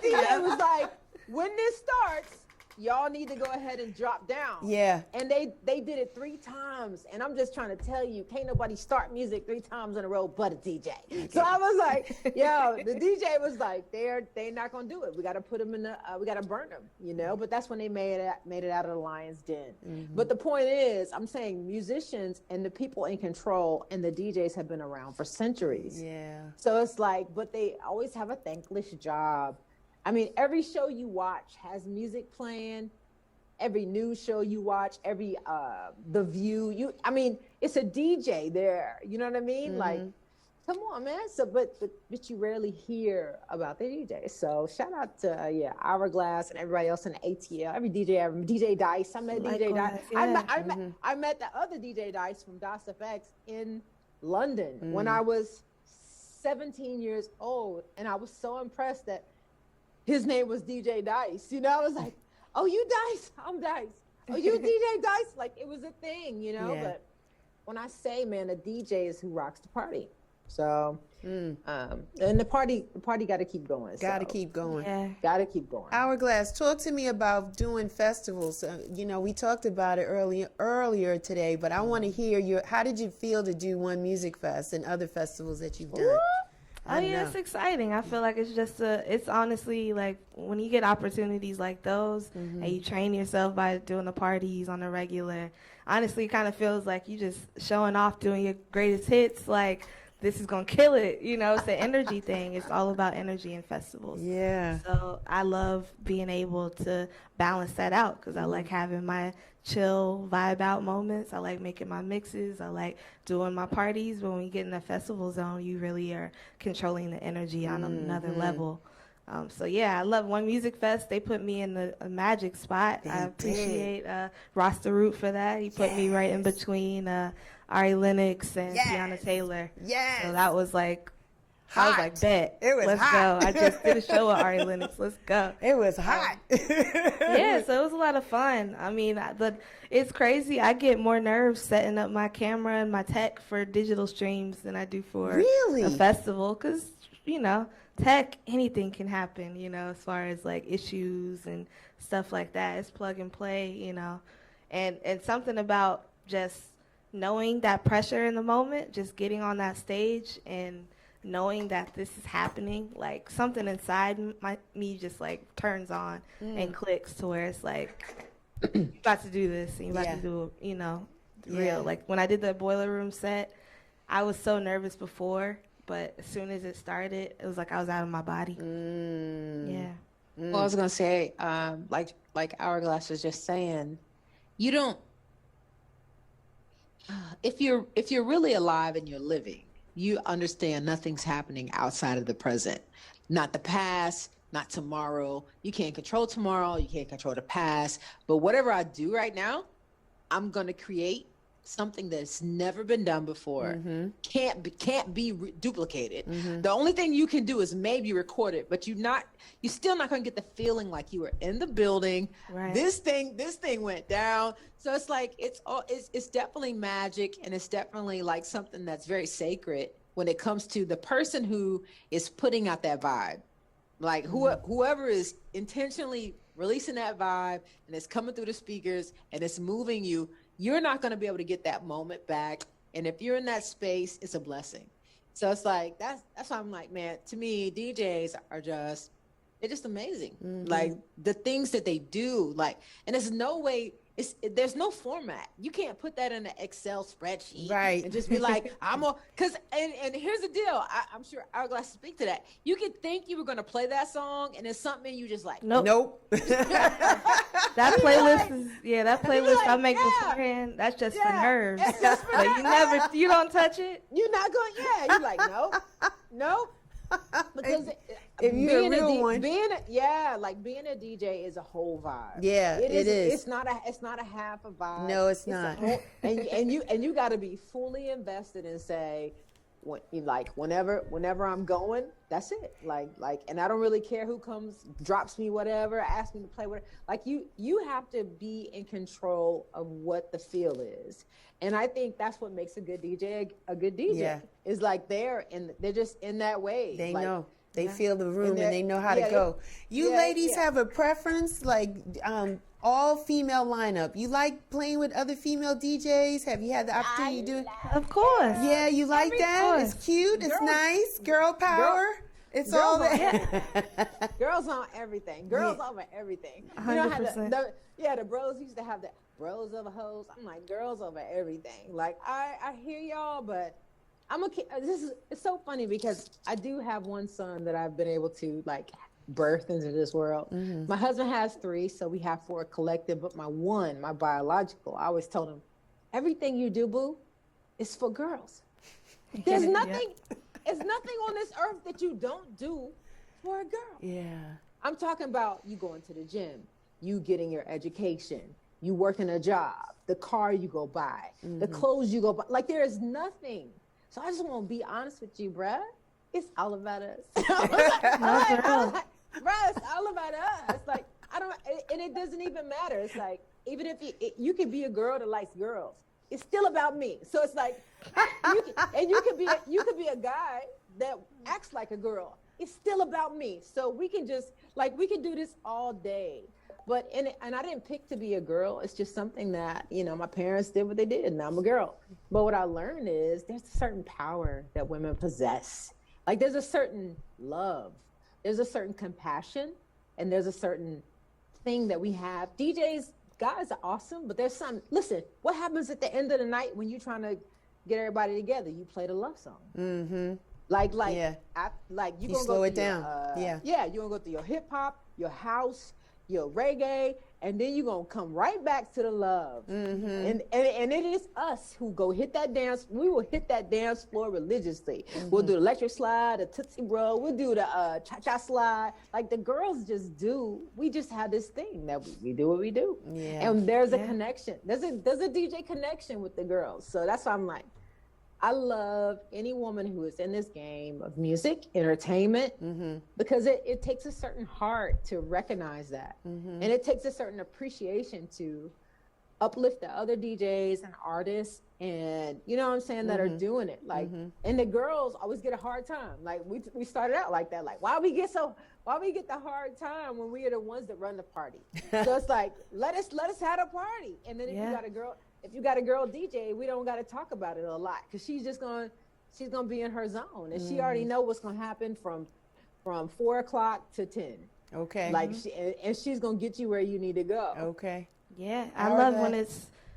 DJ was like, when this starts, y'all need to go ahead and drop down. Yeah. And they did it 3 times. And I'm just trying to tell you, can't nobody start music 3 times in a row but a DJ. Okay. So I was like, the DJ was like, they're not gonna do it. We gotta put them in we gotta burn them, you know. But that's when they made it out of the lion's den. But the point is, I'm saying musicians and the people in control and the DJs have been around for centuries. Yeah. So it's like, but they always have a thankless job. I mean, every show you watch has music playing. Every news show you watch, every The View, it's a DJ there. You know what I mean? Like, Come on, man. So, but you rarely hear about the DJs. So, shout out to Hourglass and everybody else in the ATL. Every DJ ever. DJ Dice. I met DJ Dice. Yeah. I met the other DJ Dice from DOS FX in London when I was 17 years old, and I was so impressed that his name was DJ Dice. You know, I was like, "Oh, you Dice? I'm Dice. Oh, you DJ Dice?" Like it was a thing, you know. But when I say, man, a DJ is who rocks the party. So, and the party got to keep going. Got to keep going. Yeah. Got to keep going. Hourglass, talk to me about doing festivals. You know, we talked about it earlier today, but I want to hear how did you feel to do One Music Fest and other festivals that you've done? Oh yeah, it's exciting. I feel like it's honestly like when you get opportunities like those and you train yourself by doing the parties on a regular, honestly it kind of feels like you just showing off doing your greatest hits, like this is gonna kill it, you know. It's an energy thing. It's all about energy in festivals. Yeah. So I love being able to balance that out because I like having my chill vibe out moments. I like making my mixes. I like doing my parties. But when you get in the festival zone, you really are controlling the energy on another level. So yeah, I love One Music Fest. They put me in a magic spot. I appreciate Ross Root for that. He put me right in between Ari Lennox and Tiana Taylor. Yes. So that was like, hot. I was like, bet. It was Let's hot. go. I just did a show with Ari Lennox. Let's go. It was hot. Yeah, so it was a lot of fun. I mean, it's crazy. I get more nerves setting up my camera and my tech for digital streams than I do for a festival because, you know, tech, anything can happen, you know, as far as like issues and stuff like that. It's plug and play, you know, and something about just knowing that pressure in the moment, just getting on that stage and knowing that this is happening, like something inside me just like turns on and clicks to where it's like, you about to do this and you about to do, you know, real. Like when I did the Boiler Room set, I was so nervous before, but as soon as it started, it was like I was out of my body. Yeah. Well, I was gonna say, like Hourglass was just saying, you don't. If you're really alive and you're living, you understand nothing's happening outside of the present, not the past, not tomorrow. You can't control tomorrow. You can't control the past. But whatever I do right now, I'm gonna create something that's never been done before, can't be duplicated. The only thing you can do is maybe record it, but you're still not going to get the feeling like you were in the building. Right. This thing went down. So it's like it's definitely magic, and it's definitely like something that's very sacred when it comes to the person who is putting out that vibe. Like whoever is intentionally releasing that vibe and it's coming through the speakers and it's moving you, you're not going to be able to get that moment back. And if you're in that space, it's a blessing. So it's like, that's why I'm like, man, to me, DJs are they're just amazing. Like the things that they do, like, and there's no way, there's no format. You can't put that in an Excel spreadsheet, right? And just be like, and here's the deal. I'm sure Hourglass speak to that. You could think you were going to play that song, and it's something you just like, nope. That playlist I make beforehand, that's just for nerves. Just for but you don't touch it. You're not going, you're like, nope. Because if you're a real one, being a DJ is a whole vibe. Yeah, it is. It's not a half a vibe. No, it's not. And you got to be fully invested and say, whenever I'm going, that's it. Like, and I don't really care who comes, drops me whatever, asks me to play whatever. Like you have to be in control of what the feel is. And I think that's what makes a good DJ a good DJ. Yeah. Is like they're just in that way. They know. They feel the room and they know how to go. You ladies have a preference, like all female lineup. You like playing with other female DJs? Have you had the opportunity to do it? Of course. Yeah, you like that? It's cute. It's nice. Girl power. It's all that. Girls on everything. Girls over everything. 100%. The bros used to have that. Bros over hoes. I'm like, girls over everything. Like, I hear y'all, but it's so funny because I do have one son that I've been able to like birth into this world. My husband has 3, so we have 4 collective, but my biological, I always told him, everything you do, boo, is for girls. There's nothing, it's nothing on this earth that you don't do for a girl. Yeah. I'm talking about you going to the gym, you getting your education, you working a job, the car you go buy, the clothes you go buy. Like, there is nothing. So I just want to be honest with you, bruh. It's all about us. Bruh, it's all about us. Like, and it doesn't even matter. It's like, even if you can be a girl that likes girls, it's still about me. So it's like, you could be a guy that acts like a girl. It's still about me. So we can just, like, we can do this all day. But, and I didn't pick to be a girl. It's just something that, you know, my parents did what they did, and I'm a girl. But what I learned is there's a certain power that women possess. Like, there's a certain love, there's a certain compassion, and there's a certain thing that we have. DJs, guys are awesome, but there's some, listen, what happens at the end of the night when you're trying to get everybody together? You play the love song. Mm-hmm. Like yeah. You gonna slow it down. Yeah, you're gonna go through your hip hop, your house, your reggae, and then you're gonna come right back to the love. Mm-hmm. And it is us who go hit that dance. We will hit that dance floor religiously. Mm-hmm. We'll do the electric slide, the Tootsie Bro, we'll do the cha-cha slide. Like, the girls just do. We just have this thing that we do what we do. Yeah. And there's a connection. There's a DJ connection with the girls. So that's why I'm like, I love any woman who is in this game of music, entertainment, because it takes a certain heart to recognize that. And it takes a certain appreciation to uplift the other DJs and artists, and, you know what I'm saying, that are doing it. Like, and the girls always get a hard time. Like, we started out like that. Like, why we get the hard time when we are the ones that run the party? So it's like, let us have a party. And then if you got a girl DJ, we don't got to talk about it a lot, because she's gonna be in her zone, and she already know what's gonna happen from 4 o'clock to 10. Okay. Like, she's gonna get you where you need to go. Okay. Yeah, I love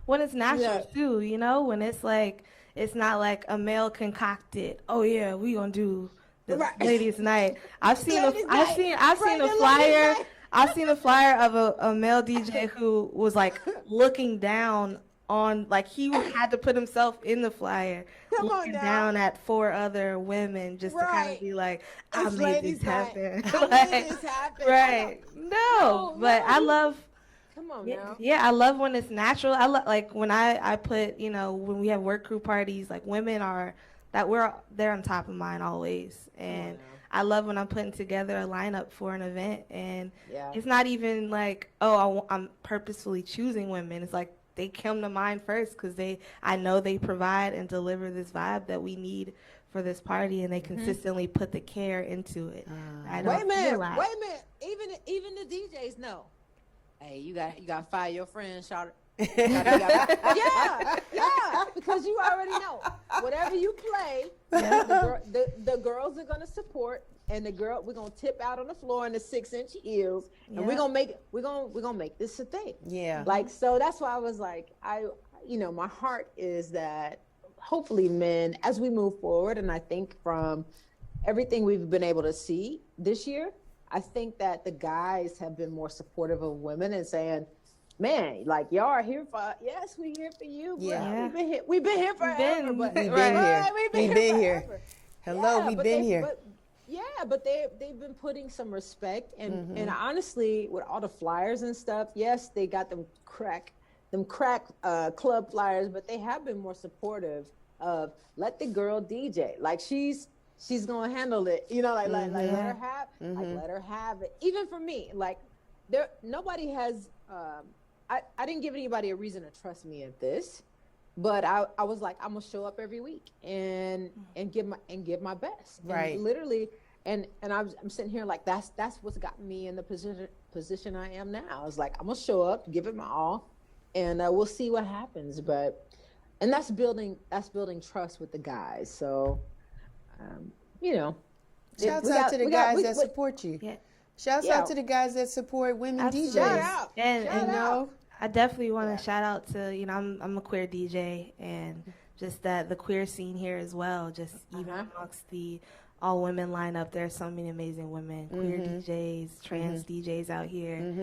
when it's natural too. You know, when it's like, it's not like a male concocted. Oh yeah, we gonna do the ladies' night. I've seen a flyer. I've seen a flyer of a male DJ who was like looking down on, like, he had to put himself in the flyer, looking down at 4 other women just to kind of be like, I made this happen. Right. No, but I love. Come on now. Yeah, I love when it's natural. I love, like, when I put, you know, when we have work crew parties, like, women they're on top of mine always. And I love when I'm putting together a lineup for an event, and it's not even like, I'm purposefully choosing women. It's like, they come to mind first because I know they provide and deliver this vibe that we need for this party, and they consistently put the care into it. Wait a minute. Even the DJs know. Hey, you got to fire your friend, Charlotte. Yeah, because you already know whatever you play, the girls are gonna support, and we're gonna tip out on the floor in the 6-inch heels, and we're gonna make this a thing. Yeah, like, so that's why I was like, my heart is that hopefully men, as we move forward, and I think from everything we've been able to see this year, I think that the guys have been more supportive of women and saying, man, like, y'all are here for, yes, we're here for you, bro. Yeah. We've been here forever. We've been here. Hello, we've been here. But they've been putting some respect, and honestly, with all the flyers and stuff, yes, they got them crack club flyers, but they have been more supportive of, let the girl DJ. Like, she's gonna handle it, like let her have, let her have it. Even for me, like, nobody has. I didn't give anybody a reason to trust me at this, but I was like, I'm gonna show up every week and give my best. Right. And literally, and I'm sitting here like, that's what's got me in the position I am now. I was like, I'm gonna show up, give it my all, and we'll see what happens. And that's building trust with the guys. So, shouts out to the guys that support you. Yeah. Shouts out to the guys that support women DJs. Shout out. And I definitely want to shout out to, I'm a queer DJ, and just that the queer scene here as well, just even amongst the all women lineup, there's so many amazing women, queer DJs, trans DJs out here.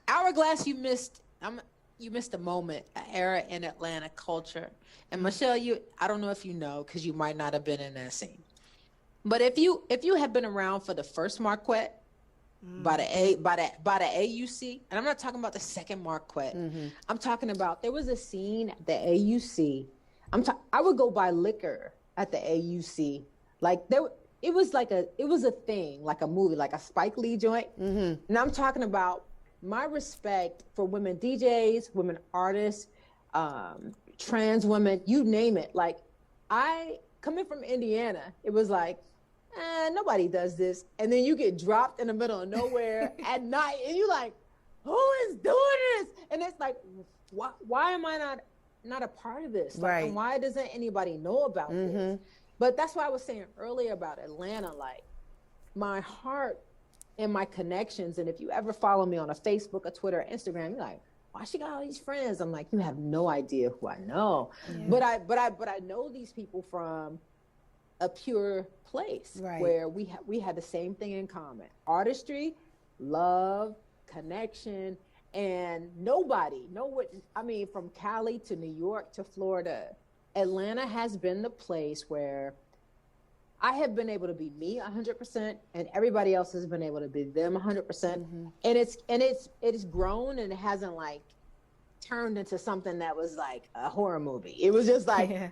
Hourglass, you missed a moment, an era in Atlanta culture. And Michelle, I don't know if you know, because you might not have been in that scene. But if you have been around for the first Marquette, by the AUC, and I'm not talking about the second Marquette. I'm talking about, there was a scene at the AUC. I would go buy liquor at the AUC. Like it was a thing, like a movie, like a Spike Lee joint. And I'm talking about my respect for women DJs, women artists, trans women, you name it. Like, coming from Indiana, it was like, nobody does this. And then you get dropped in the middle of nowhere at night, and you're like, who is doing this? And it's like, why am I not a part of this? Like, Right. and why doesn't anybody know about this? But that's why I was saying earlier about Atlanta, like, my heart and my connections. And if you ever follow me on a Facebook, a Twitter, or Instagram, you're like, why she got all these friends? I'm like, you have no idea who I know. But I know these people from a pure place, right, where we had the same thing in common: artistry, love, connection, and from Cali to New York to Florida, Atlanta has been the place where I have been able to be me 100%, and everybody else has been able to be them 100%. And it's grown, and it hasn't like turned into something that was like a horror movie. It was just like,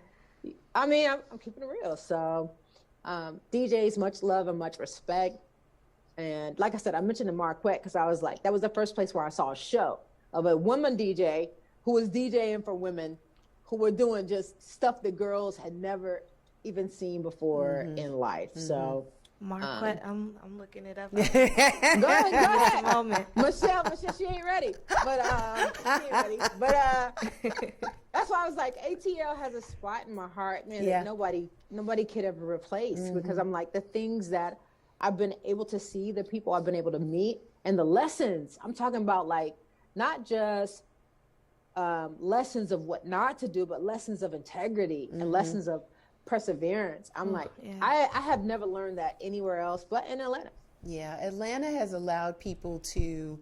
I mean, I'm keeping it real. So DJs, much love and much respect. And like I said, I mentioned the Marquette because I was like, that was the first place where I saw a show of a woman DJ who was DJing for women who were doing just stuff that girls had never even seen before in life. So Marquette, I'm looking it up. go ahead. Moment. Michelle, she ain't ready. But that's why I was like, ATL has a spot in my heart, man, that nobody could ever replace. Because I'm like, the things that I've been able to see, the people I've been able to meet, and the lessons. I'm talking about, like, not just lessons of what not to do, but lessons of integrity and lessons of perseverance. I'm I have never learned that anywhere else but in Atlanta. Yeah, Atlanta has allowed people to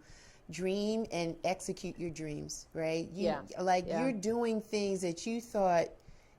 dream and execute your dreams, right? You're doing things that you thought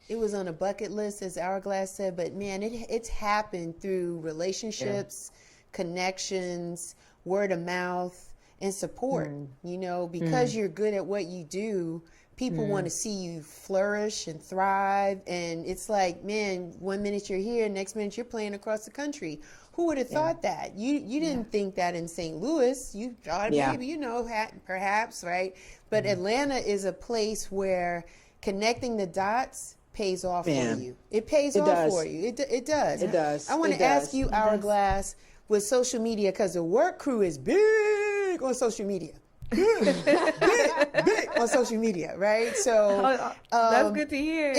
it was on a bucket list, as Hourglass said, but man, it's happened through relationships, connections, word of mouth, and support. You know, because you're good at what you do, people want to see you flourish and thrive. And it's like, man, 1 minute you're here, next minute you're playing across the country. Who would have thought that? You didn't think that in St. Louis. You thought maybe, you know, perhaps, right? But Atlanta is a place where connecting the dots pays off for you. It pays off for you. It does. It does. I want to ask you, Hourglass, with social media, because the work crew is big on social media. big on social media, right? So that's good to hear.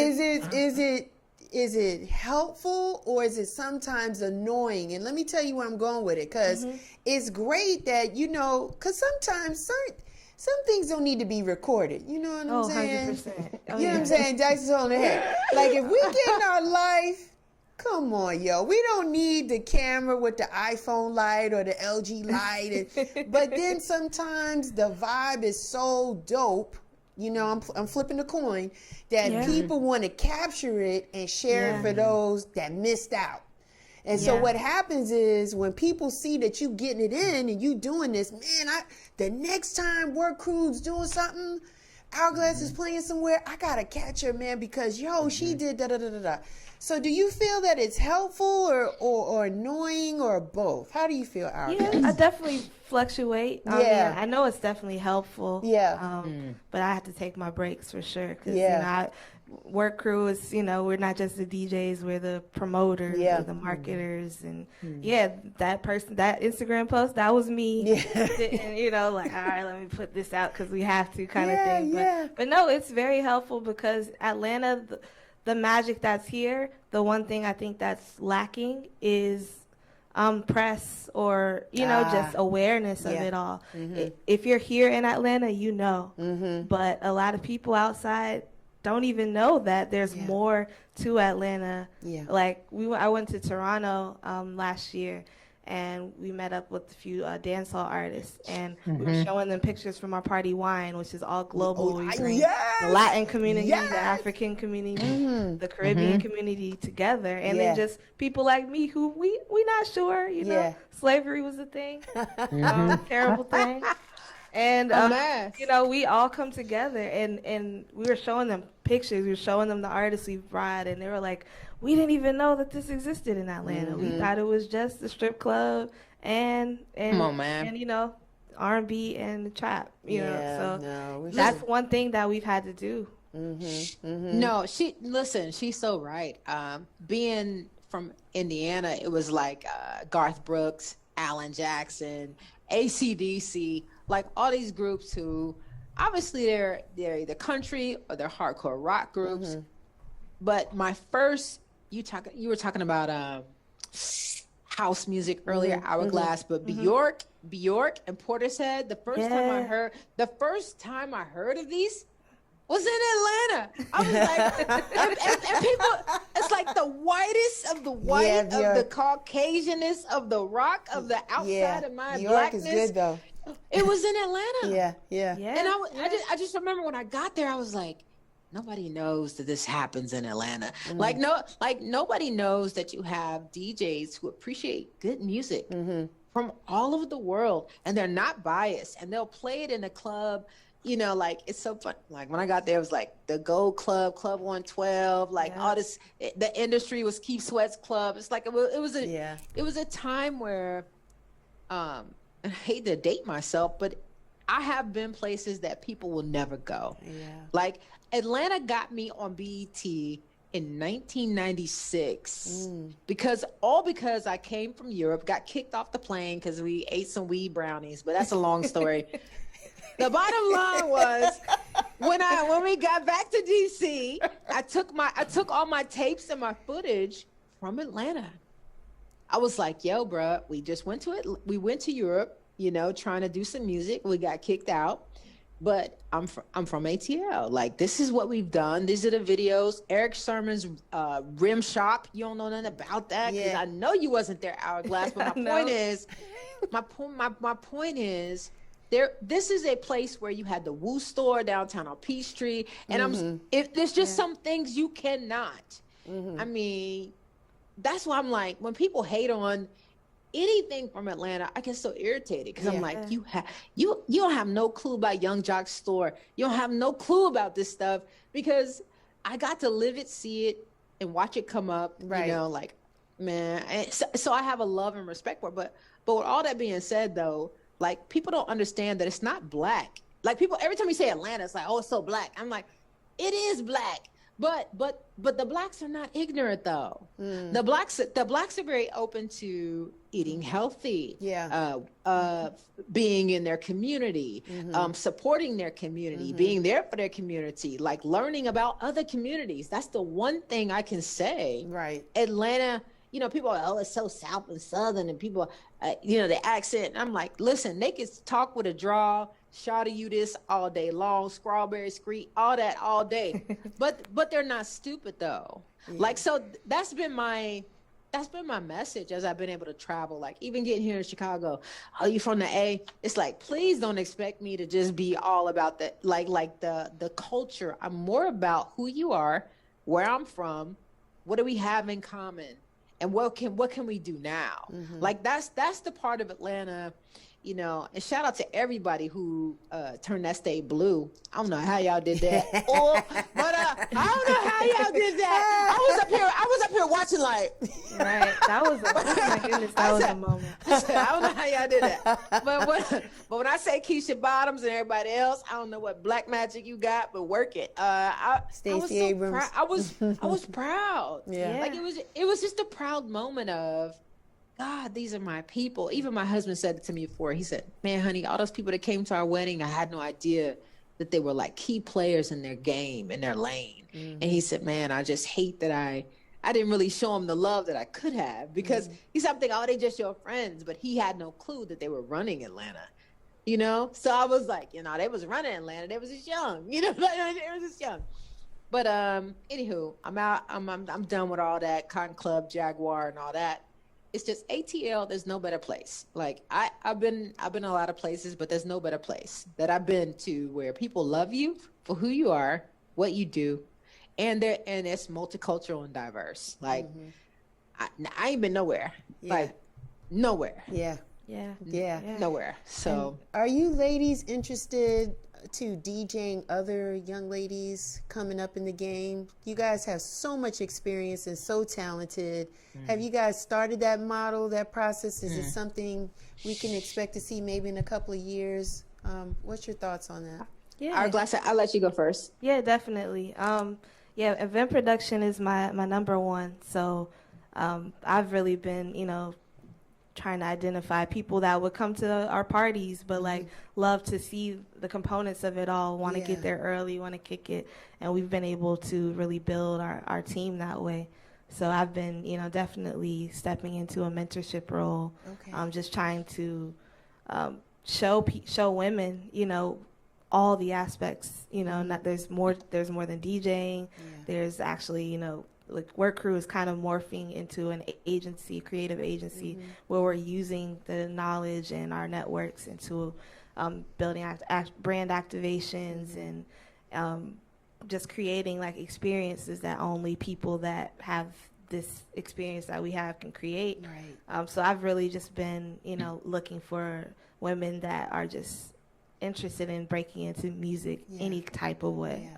Is it helpful, or is it sometimes annoying? And let me tell you where I'm going with it, because it's great that, you know, because sometimes some things don't need to be recorded. You know what I'm saying? 100%. You know what I'm saying? Dice is on the head. Like, if we get in our life, come on, yo. We don't need the camera with the iPhone light or the LG light. But then sometimes the vibe is so dope, you know, I'm flipping the coin, that people want to capture it and share it for those that missed out. And so what happens is, when people see that you getting it in and you doing this, man, the next time work crew's doing something, Hourglass is playing somewhere, I gotta catch her, man, because she did da da da da da. So do you feel that it's helpful or annoying, or both? How do you feel, Hourglass? Yeah, I definitely fluctuate. I know it's definitely helpful. Yeah. But I have to take my breaks for sure. Because, you know, work crew is, you know, we're not just the DJs, we're the promoters, we're the marketers. And that person, that Instagram post, that was me. And, you know, like, all right, let me put this out because we have to kind of thing. But no, it's very helpful, because Atlanta, the magic that's here, the one thing I think that's lacking is press, or, you know, just awareness of it all. If you're here in Atlanta, you know. But a lot of people outside don't even know that there's more to Atlanta. Like, I went to Toronto last year, and we met up with a few dancehall artists, and we were showing them pictures from our party Wine, which is all global. We bring the Latin community, the African community, the Caribbean community together, and then just people like me who we not sure, you know, slavery was a thing, terrible thing. And, you know, we all come together, and we were showing them pictures. We were showing them the artists we've brought, and they were like, we didn't even know that this existed in Atlanta. We thought it was just a strip club and you know, R&B and the trap, you know. So that's one thing that we've had to do. No, she's so right. Being from Indiana, it was like Garth Brooks, Alan Jackson, AC/DC, like all these groups who obviously they're either country or they're hardcore rock groups. But my first, you were talking about house music earlier, Hourglass, but Bjork and Portishead, the first time I heard of these was in Atlanta. I was like, and people, it's like the whitest of the white, of the Caucasianness, of the rock, of the outside of my blackness. Is good though. It was in Atlanta. Yeah. And I just remember when I got there, I was like, nobody knows that this happens in Atlanta. Like nobody knows that you have DJs who appreciate good music from all over the world, and they're not biased, and they'll play it in a club. You know, like, it's so fun. Like, when I got there, it was like the Gold Club, Club 112, like all this. The industry was Keith Sweat's club. It's like it was a time where, I hate to date myself, but I have been places that people will never go. Like, Atlanta got me on BET in 1996 because I came from Europe, got kicked off the plane because we ate some weed brownies, but that's a long story. The bottom line was, when we got back to DC, I took all my tapes and my footage from Atlanta. I was like, yo, bro, we went to Europe, you know, trying to do some music. We got kicked out, but I'm from ATL. Like, this is what we've done. These are the videos. Eric Sermon's Rim Shop. You don't know nothing about that because I know you wasn't there, Hourglass. But my point is. This is a place where you had the Woo store downtown on Peachtree, and there's just some things you cannot. I mean, that's why I'm like, when people hate on anything from Atlanta, I get so irritated because I'm like, you don't have no clue about Young Jock's store. You don't have no clue about this stuff because I got to live it, see it, and watch it come up. You know, like, man. So I have a love and respect for it. But with all that being said, though. Like, people don't understand that it's not black. Like, people, every time you say Atlanta, it's like, oh, it's so black. I'm like, it is black. But the blacks are not ignorant, though. The blacks are very open to eating healthy, being in their community, supporting their community, being there for their community, like learning about other communities. That's the one thing I can say. Right. Atlanta, you know, people are, oh, it's so South and Southern, and people, you know, the accent. And I'm like, listen, they can talk with a draw, shout at you this all day long, Strawberry Street, all that all day. but they're not stupid though. Like, so that's been my message as I've been able to travel. Like, even getting here in Chicago, oh, you from the A? It's like, please don't expect me to just be all about the the culture. I'm more about who you are, where I'm from, what do we have in common, and what can we do now? Like, that's the part of Atlanta, you know. And shout out to everybody who turned that state blue. I don't know how y'all did that. But I don't know how y'all did that. I was up here watching like. Right. That was my goodness. That was a moment. I don't know how y'all did that. But when I say Keisha Bottoms and everybody else, I don't know what black magic you got, but work it. Stacey Abrams. I was proud. Yeah. Like, it was just a proud moment of, God, these are my people. Even my husband said it to me before. He said, man, honey, all those people that came to our wedding, I had no idea that they were like key players in their game, in their lane. And he said, man, I just hate that I didn't really show them the love that I could have, because he said, I'm thinking, oh, they just your friends. But he had no clue that they were running Atlanta, you know? So I was like, you know, they was running Atlanta. They was just young, you know, they was just young. But anywho, I'm out. I'm done with all that Cotton Club, Jaguar, and all that. it's just ATL. There's no better place. Like I've been a lot of places, but there's no better place that I've been to where people love you for who you are, what you do, and it's multicultural and diverse. Like I ain't been nowhere. Yeah. Like nowhere. Yeah. Nowhere. So are you ladies interested to DJing other young ladies coming up in the game? You guys have so much experience and so talented. Have you guys started that model, that process? Is it something we can expect to see maybe in a couple of years? What's your thoughts on that? Yeah. Hourglass, I'll let you go first. Yeah, definitely. Yeah, event production is my number one. So I've really been, trying to identify people that would come to our parties, but like love to see the components of it all, want to get there early, want to kick it. And we've been able to really build our team that way. So I've been, definitely stepping into a mentorship role. Okay. Just trying to show women, all the aspects, not there's more than DJing. There's actually, like Work Crew is kind of morphing into an agency, creative agency, where we're using the knowledge and our networks into building brand activations and just creating like experiences that only people that have this experience that we have can create. Right. So I've really just been, looking for women that are just interested in breaking into music any type of way.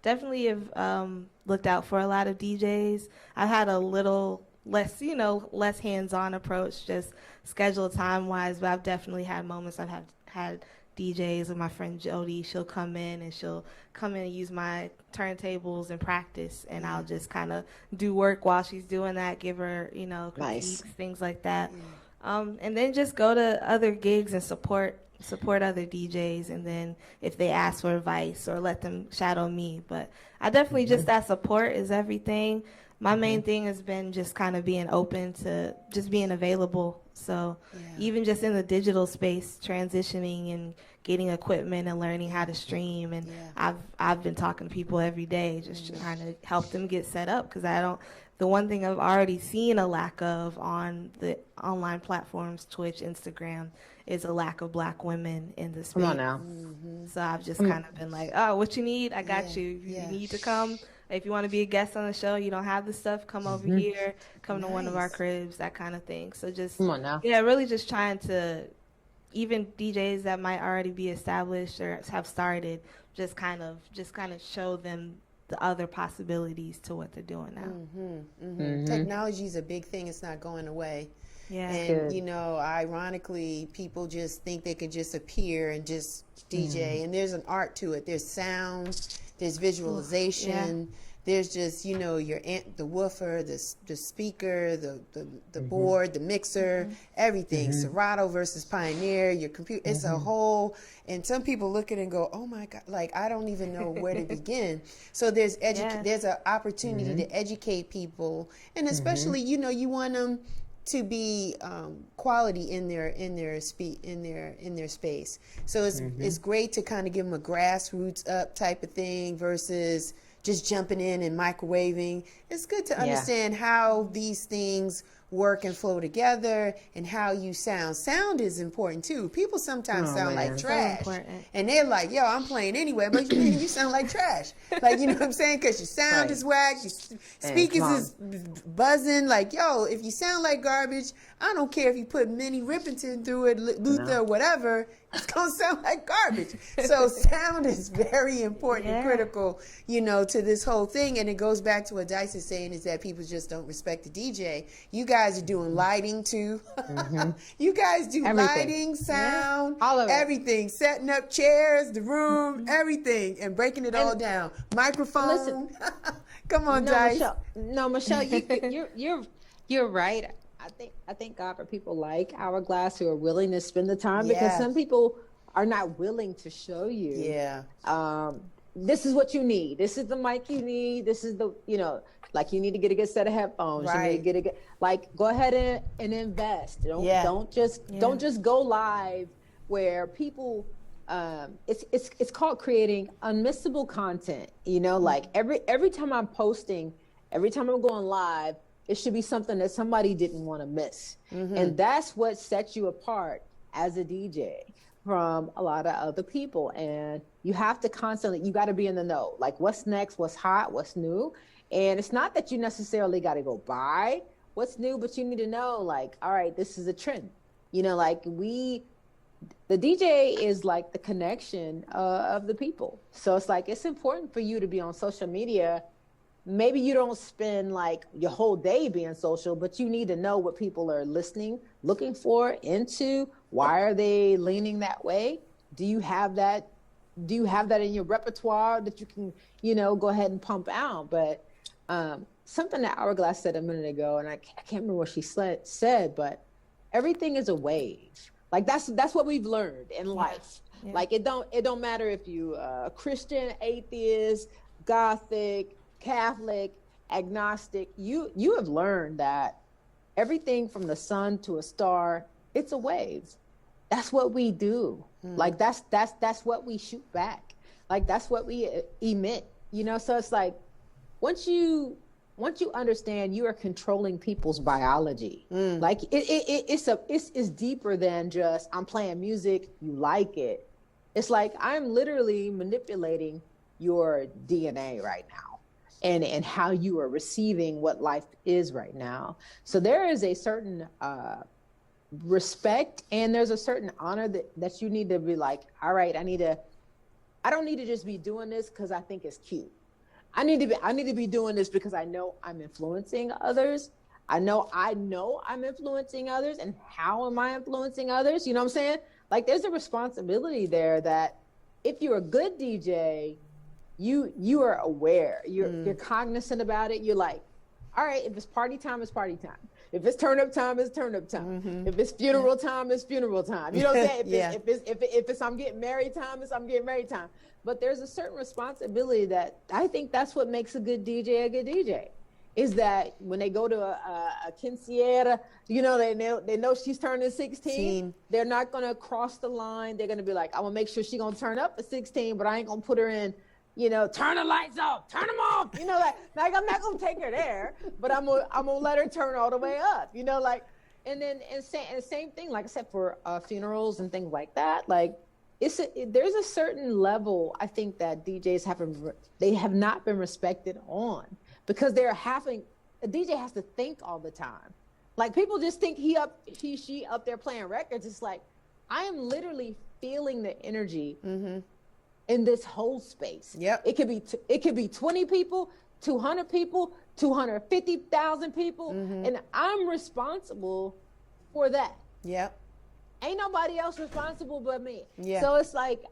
Definitely have looked out for a lot of DJs. I've had a little less, less hands-on approach, just schedule time-wise, but I've definitely had moments I've had DJs with my friend Jody. She'll come in and use my turntables and practice, and I'll just kind of do work while she's doing that, give her, critiques, things like that. And then just go to other gigs and support other DJs, and then if they ask for advice or let them shadow me. But I definitely just that support is everything. My main thing has been just kind of being open to just being available. So even just in the digital space, transitioning and getting equipment and learning how to stream. And I've been talking to people every day, just trying to help them get set up, because the one thing I've already seen a lack of on the online platforms, Twitch, Instagram, is a lack of Black women in the space. Come on now. So I've just kind of been like, oh, what you need? I got you. You need to come. If you want to be a guest on the show, you don't have the stuff, come over here, come to one of our cribs, that kind of thing. So just, come on now. Yeah, really just trying to, even DJs that might already be established or have started, just kind of show them the other possibilities to what they're doing now. Technology is a big thing. It's not going away. Yeah. And, ironically, people just think they could just appear and just DJ. And there's an art to it. There's sound, there's visualization, there's just, the woofer, the speaker, the board, the mixer, everything. Serato versus Pioneer, your computer. It's a whole, and some people look at it and go, oh my God, like I don't even know where to begin. So there's an opportunity to educate people, and especially, you want them to be quality in their space. So it's great to kind of give them a grassroots up type of thing versus just jumping in and microwaving. It's good to understand how these things work and flow together and how you sound. Sound is important too. People sometimes sound like trash. And they're like, yo, I'm playing anyway, but you sound like trash. Like, you know what I'm saying? Because your sound is whack, your speakers is buzzing. Like, yo, if you sound like garbage, I don't care if you put Minnie Rippington through it, Luther, or whatever, it's going to sound like garbage. So sound is very important and critical, to this whole thing. And it goes back to what Dice is saying, is that people just don't respect the DJ. You guys are doing lighting too. You guys do lighting, sound, all of everything. Setting up chairs, the room, everything, and breaking it all down. Microphone. Listen, come on, Dice. Michelle, you're right. I thank God for people like Hourglass who are willing to spend the time, because some people are not willing to show you. This is what you need. This is the mic you need. This is the, like you need to get a good set of headphones. Right. You need to get go ahead and invest. Don't just go live where people. It's called creating unmissable content. Like every time I'm posting, every time I'm going live, It should be something that somebody didn't want to miss. And that's what sets you apart as a DJ from a lot of other people. And you have to constantly, you got to be in the know, like what's next, what's hot, what's new. And it's not that you necessarily got to go buy what's new, but you need to know, like, all right, this is a trend. You know, like the DJ is like the connection of the people. So it's like, it's important for you to be on social media. Maybe you don't spend like your whole day being social, but you need to know what people are listening, looking for, into. Why are they leaning that way? Do you have that? Do you have that in your repertoire that you can, you know, go ahead and pump out? But something that Hourglass said a minute ago, and I can't remember what she said, but everything is a wave. Like that's what we've learned in life. Yeah. Like it don't matter if you Christian, atheist, Gothic, Catholic, agnostic, you have learned that everything from the sun to a star, it's a wave. That's what we do. Like that's what we shoot back. Like that's what we emit, you know? So it's like, once you understand you are controlling people's biology, like it's deeper than just, I'm playing music, you like it. It's like, I'm literally manipulating your DNA right now. And how you are receiving what life is right now. So there is a certain respect, and there's a certain honor that you need to be like, all right, I don't need to just be doing this because I think it's cute. I need to be doing this because I know I'm influencing others. I know I'm influencing others, and how am I influencing others? You know what I'm saying? Like there's a responsibility there that if you're a good DJ, you are aware, you're cognizant about it. You're like, all right, if it's party time, it's party time. If it's turn up time, it's turn up time. If it's funeral time, it's funeral time. You know what I'm saying? If it's I'm getting married time, it's I'm getting married time. But there's a certain responsibility that I think that's what makes a good DJ, is that when they go to a quinceañera, you know, they know she's turning 16. They're not gonna cross the line. They're gonna be like, I'm gonna make sure she's gonna turn up at 16, but I ain't gonna put her in, you know, turn the lights off, turn them off. You know, like I'm not gonna take her there, but I'm gonna let her turn all the way up. You know, like, and same thing, like I said, for funerals and things like that. Like, there's a certain level I think that DJs have not been respected on, because a DJ has to think all the time. Like people just think she up there playing records. It's like, I am literally feeling the energy in this whole space. Yep. It could be 20 people, 200 people, 250,000 people, and I'm responsible for that. Yep. Ain't nobody else responsible but me. Yeah. So it's like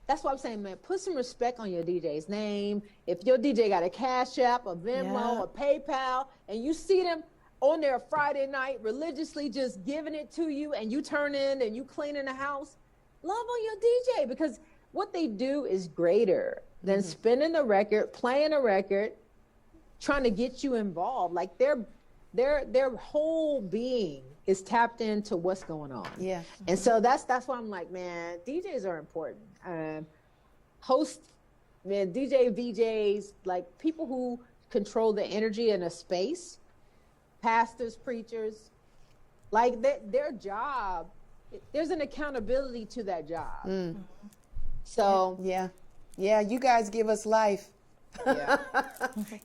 that's what I'm saying, man. Put some respect on your DJ's name. If your DJ got a Cash App, a Venmo, a PayPal, and you see them on there Friday night religiously just giving it to you, and you turn in and you cleaning the house, love on your DJ, because what they do is greater than spinning the record, playing a record, trying to get you involved. Like their whole being is tapped into what's going on. Yeah. And so that's why I'm like, man, DJs are important. DJ, VJs, like people who control the energy in a space, pastors, preachers, like their job, there's an accountability to that job. So yeah, you guys give us life. Yeah.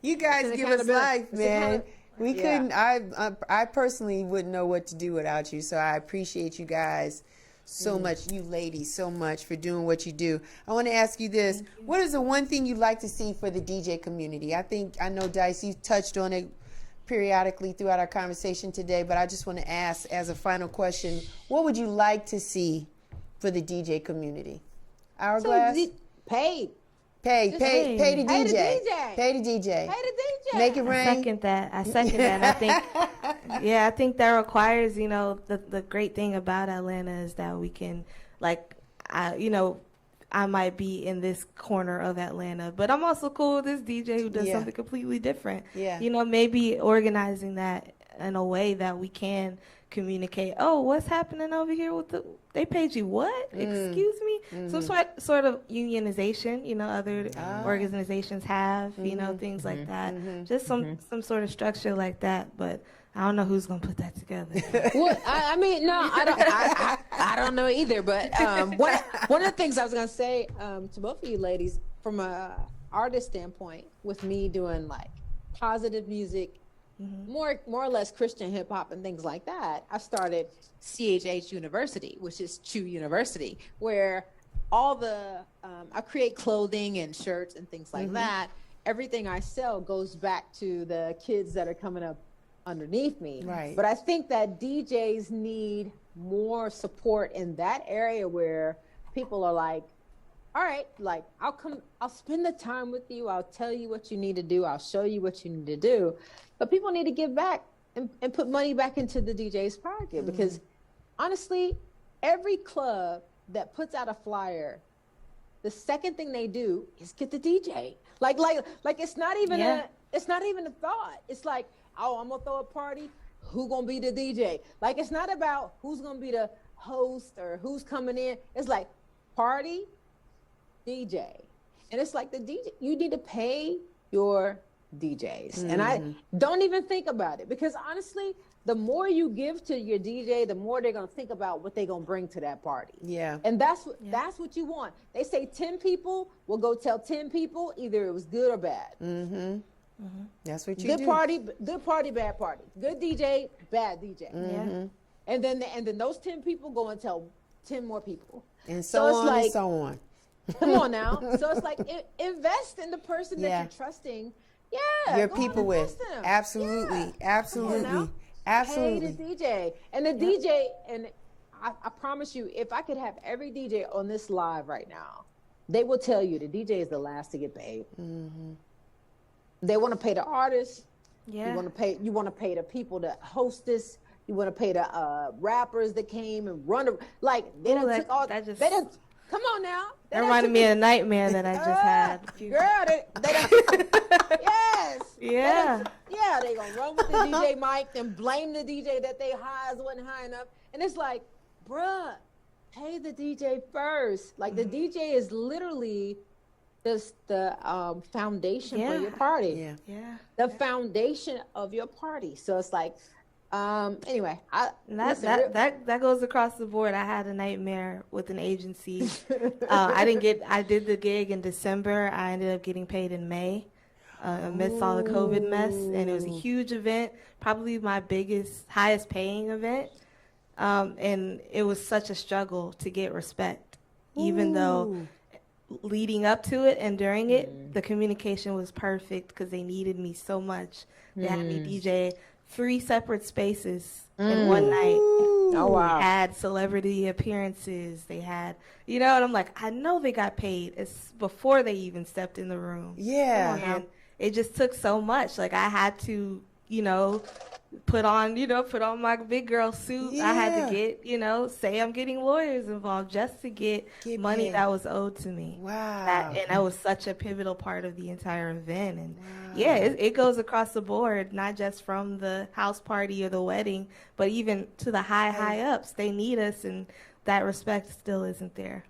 You guys give us life, man. We couldn't. I personally wouldn't know what to do without you. So I appreciate you guys so much, you ladies, so much for doing what you do. I want to ask you this: what is the one thing you'd like to see for the DJ community? I know, Dice, you touched on it periodically throughout our conversation today, but I just want to ask as a final question: what would you like to see for the DJ community? Hourglass? So paid. Pay the DJ. Pay the DJ. Make it rain. I second that. I think, I think that requires, the great thing about Atlanta is that we can, I might be in this corner of Atlanta, but I'm also cool with this DJ who does something completely different. Yeah. Maybe organizing that in a way that we can communicate. Oh, what's happening over here with they paid you what? Excuse me? Some sort of unionization, you know, other organizations have, you know, things like that. Just some sort of structure like that, but I don't know who's gonna put that together. Well, I mean, no, I don't. I don't know either. But one of the things I was gonna say to both of you ladies, from a artist standpoint, with me doing like positive music, more or less Christian hip hop and things like that, I started CHH University, which is Chew University, where all the I create clothing and shirts and things like that. Everything I sell goes back to the kids that are coming up underneath me. Right. But I think that DJs need more support in that area where people are like, all right, like I'll spend the time with you. I'll tell you what you need to do. I'll show you what you need to do. But people need to give back and put money back into the DJ's pocket, because honestly, every club that puts out a flyer, the second thing they do is get the DJ. Like it's not even it's not even a thought. It's like, oh, I'm gonna throw a party. Who gonna be the DJ? Like, it's not about who's gonna be the host or who's coming in. It's like party, DJ, and it's like the DJ. You need to pay your DJs, and I don't even think about it, because honestly, the more you give to your DJ, the more they're gonna think about what they're gonna bring to that party. Yeah, and that's what you want. They say 10 people will go tell 10 people either it was good or bad. That's what you good do. Good party, bad party. Good DJ, bad DJ. And then those 10 people go and tell 10 more people. And so on like, and so on. Come on now. So it's like invest in the person that you're trusting. Yeah. Your people with. Them. Absolutely. Yeah. Absolutely. Absolutely. Pay the DJ. And the DJ, and I promise you, if I could have every DJ on this live right now, they will tell you the DJ is the last to get paid. They want to pay the artists. Yeah. You want to pay the people that host this. You want to pay the rappers that came and like they done took all. They done, come on now. That reminded me of a nightmare that I just had. Girl, they done, yes. Yeah. They gonna run with the DJ mic and blame the DJ that they highs wasn't high enough. And it's like, bruh, pay the DJ first. Like the DJ is literally just the foundation for your party. The foundation of your party. So it's like, anyway, that goes across the board. I had a nightmare with an agency. I did the gig in December. I ended up getting paid in May, amidst all the COVID mess, and it was a huge event, probably my highest paying event. And it was such a struggle to get respect, even though leading up to it and during it, the communication was perfect because they needed me so much. They had me DJ 3 separate spaces in one night. Oh, wow. They had celebrity appearances. They had, and I'm like, I know they got paid. It's before they even stepped in the room. Yeah. And it just took so much. Like, I had to, put on my big girl suit. I had to get, say I'm getting lawyers involved just to get money paid. That was owed to me. Wow. And that was such a pivotal part of the entire event. And it goes across the board, not just from the house party or the wedding, but even to the high ups. They need us, and that respect still isn't there.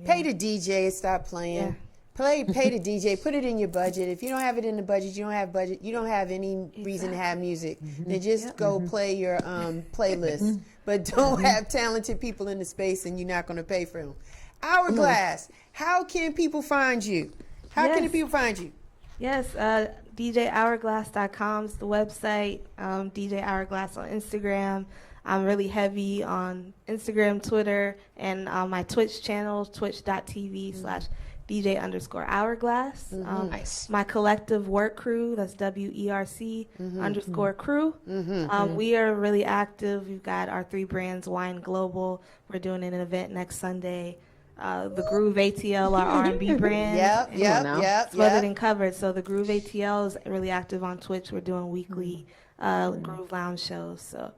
Pay the DJ and stop playing. Yeah. Pay the DJ. Put it in your budget. If you don't have it in the budget, you don't have budget. You don't have any reason to have music. Then just go play your playlist. But don't have talented people in the space, and you're not going to pay for them. Hourglass. How can people find you? How can the people find you? Yes, DJHourglass.com is the website. DJ Hourglass on Instagram. I'm really heavy on Instagram, Twitter, and my Twitch channel, twitch.tv/DJ_Hourglass. Nice. My collective work crew, that's WERC _crew. We are really active. We've got our 3 brands, Wine Global. We're doing an event next Sunday. The Groove ATL, our R&B brand. Yep. Smothered and Covered. So the Groove ATL is really active on Twitch. We're doing weekly Groove Lounge shows. So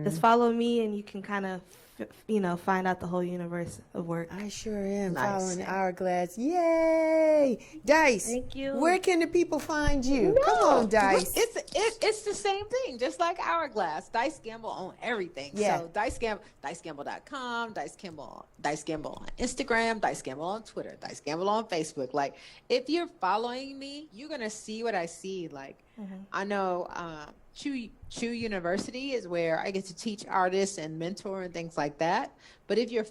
just follow me, and you can kind of, find out the whole universe of work. I sure am following Hourglass. Yay! Dice. Thank you. Where can the people find you? Come on, Dice. It's the same thing, just like Hourglass. Dice Gamble on everything. Yeah. So DiceGamble.com, Dice Gamble on Instagram, Dice Gamble on Twitter, Dice Gamble on Facebook. Like, if you're following me, you're gonna see what I see. Like, I know Chew University is where I get to teach artists and mentor and things like that. But if you're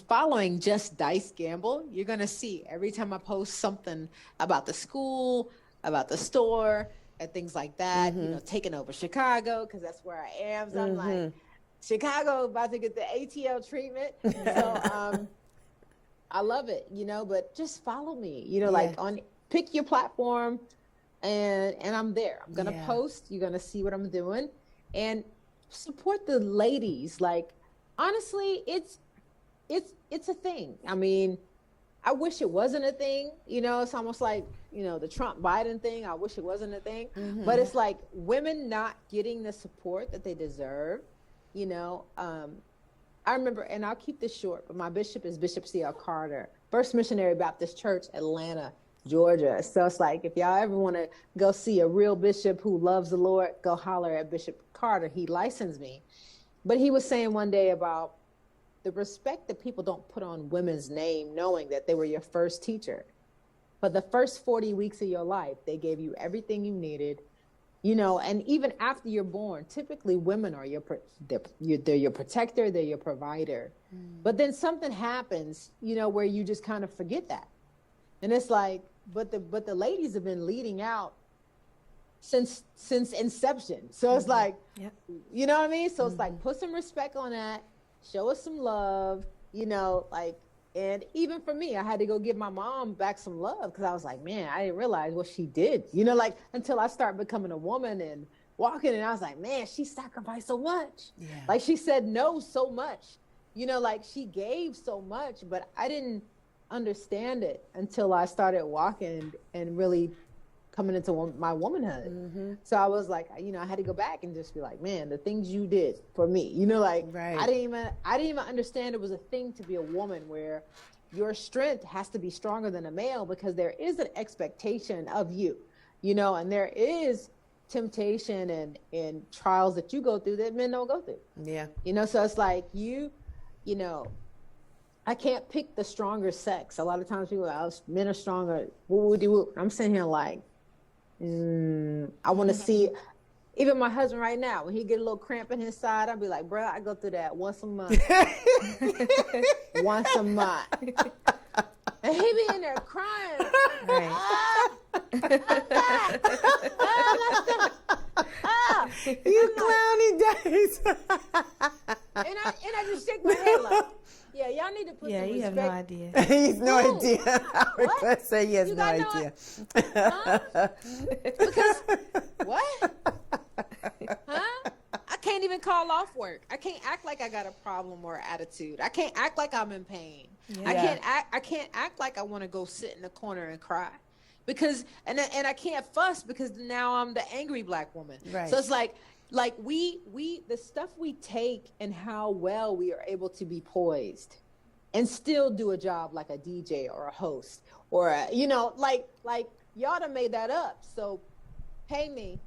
following just Dice Gamble, you're gonna see every time I post something about the school, about the store, and things like that. Taking over Chicago, because that's where I am. So I'm like, Chicago about to get the ATL treatment. So I love it, but just follow me, like pick your platform, and I'm there. I'm going to post, you're going to see what I'm doing, and support the ladies. Like, honestly, it's a thing. I mean, I wish it wasn't a thing, it's almost like, the Trump Biden thing. I wish it wasn't a thing, but it's like women not getting the support that they deserve. I remember, and I'll keep this short, but my bishop is Bishop C.L. Carter, First Missionary Baptist Church, Atlanta, Georgia. So it's like, if y'all ever want to go see a real bishop who loves the Lord, go holler at Bishop Carter. He licensed me. But he was saying one day about the respect that people don't put on women's name, knowing that they were your first teacher. For the first 40 weeks of your life, they gave you everything you needed. And even after you're born, typically women are they're your protector, they're your provider. But then something happens, where you just kind of forget that. And it's like, but the ladies have been leading out since inception. So it's like, you know what I mean? So it's like, put some respect on that, show us some love, and even for me, I had to go give my mom back some love, because I was like, man, I didn't realize what she did, until I start becoming a woman and walking, and I was like, man, she sacrificed so much. Yeah. Like, she said no so much, like she gave so much, but I didn't understand it until I started walking and really coming into my womanhood. So I was like, I had to go back and just be like, man, the things you did for me, right. I didn't even understand it was a thing to be a woman, where your strength has to be stronger than a male, because there is an expectation of you, and there is temptation and trials that you go through that men don't go through. Yeah. So it's like, I can't pick the stronger sex. A lot of times people are, men are stronger. I'm sitting here like, I want to see, even my husband right now, when he get a little cramp in his side, I'll be like, bro, I go through that once a month. Once a month. And he be in there crying. You clowny days. And I just shake my head like, yeah, y'all need to put some respect. You have no idea. He has no idea. I was going to say he has no idea. Because, what? Huh? I can't even call off work. I can't act like I got a problem or attitude. I can't act like I'm in pain. Yeah. I can't act like I want to go sit in the corner and cry. Because, and I can't fuss, because now I'm the angry Black woman. Right. So it's like we the stuff we take and how well we are able to be poised and still do a job like a DJ or a host or like y'all done made that up. So pay me.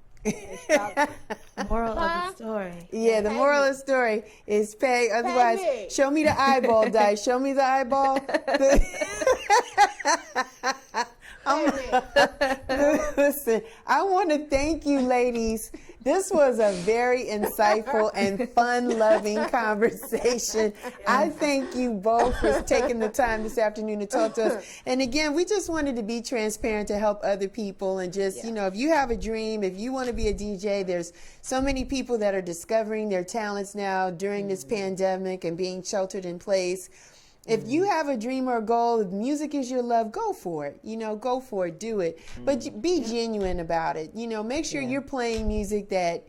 Moral of the story. Yeah, the moral of the story is pay. Otherwise, show me the eyeball, Dice. Show me the eyeball. Listen, I want to thank you, ladies. This was a very insightful and fun-loving conversation. I thank you both for taking the time this afternoon to talk to us. And again, we just wanted to be transparent to help other people, and just, if you have a dream, if you want to be a DJ, there's so many people that are discovering their talents now during this pandemic and being sheltered in place. If you have a dream or a goal, if music is your love, go for it. Go for it, do it. But be genuine about it. Make sure you're playing music that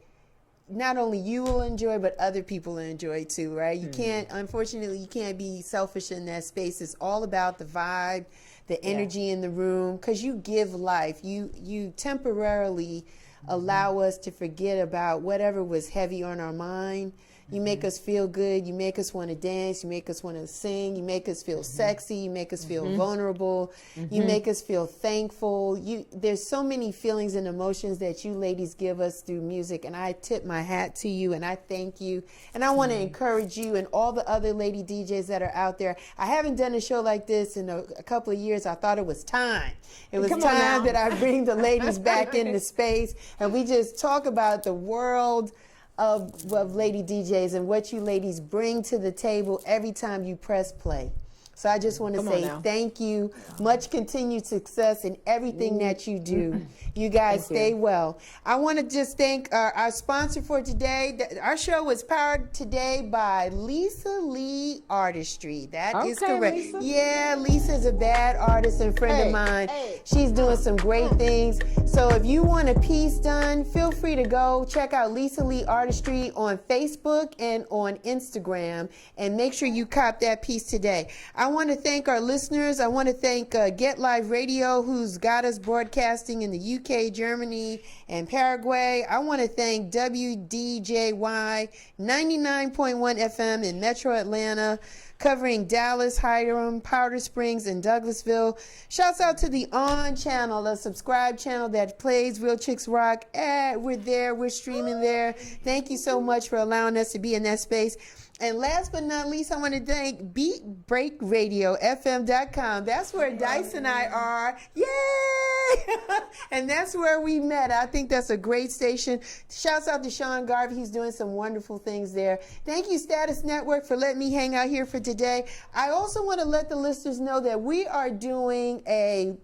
not only you will enjoy, but other people will enjoy too, right? You can't, unfortunately, you can't be selfish in that space. It's all about the vibe, the energy in the room, because you give life. You temporarily allow us to forget about whatever was heavy on our mind. You make us feel good. You make us want to dance. You make us want to sing. You make us feel sexy. You make us feel vulnerable. You make us feel thankful. There's so many feelings and emotions that you ladies give us through music, and I tip my hat to you, and I thank you. And I want to encourage you and all the other lady DJs that are out there. I haven't done a show like this in a couple of years. I thought it was time. It was time that I bring the ladies back into space, and we just talk about the world of lady DJs and what you ladies bring to the table every time you press play. So I just want to say thank you. Much continued success in everything that you do. You guys stay well. I want to just thank our sponsor for today. Our show was powered today by Lisa Lee Artistry. That is correct. Lisa. Yeah, Lisa's a bad artist and friend of mine. She's doing some great things. So if you want a piece done, feel free to go check out Lisa Lee Artistry on Facebook and on Instagram, and make sure you cop that piece today. I want to thank our listeners. I want to thank Get Live Radio, who's got us broadcasting in the UK, Germany, and Paraguay. I want to thank WDJY 99.1 FM in Metro Atlanta, covering Dallas, Hiram, Powder Springs, and Douglasville. Shouts out to the On channel, the subscribe channel that plays Real Chicks Rock. We're there. We're streaming there. Thank you so much for allowing us to be in that space. And last but not least, I want to thank BeatBreakRadioFM.com. That's where Dice and I are. Yay! And that's where we met. I think that's a great station. Shouts out to Sean Garvey. He's doing some wonderful things there. Thank you, Status Network, for letting me hang out here for today. I also want to let the listeners know that we are doing a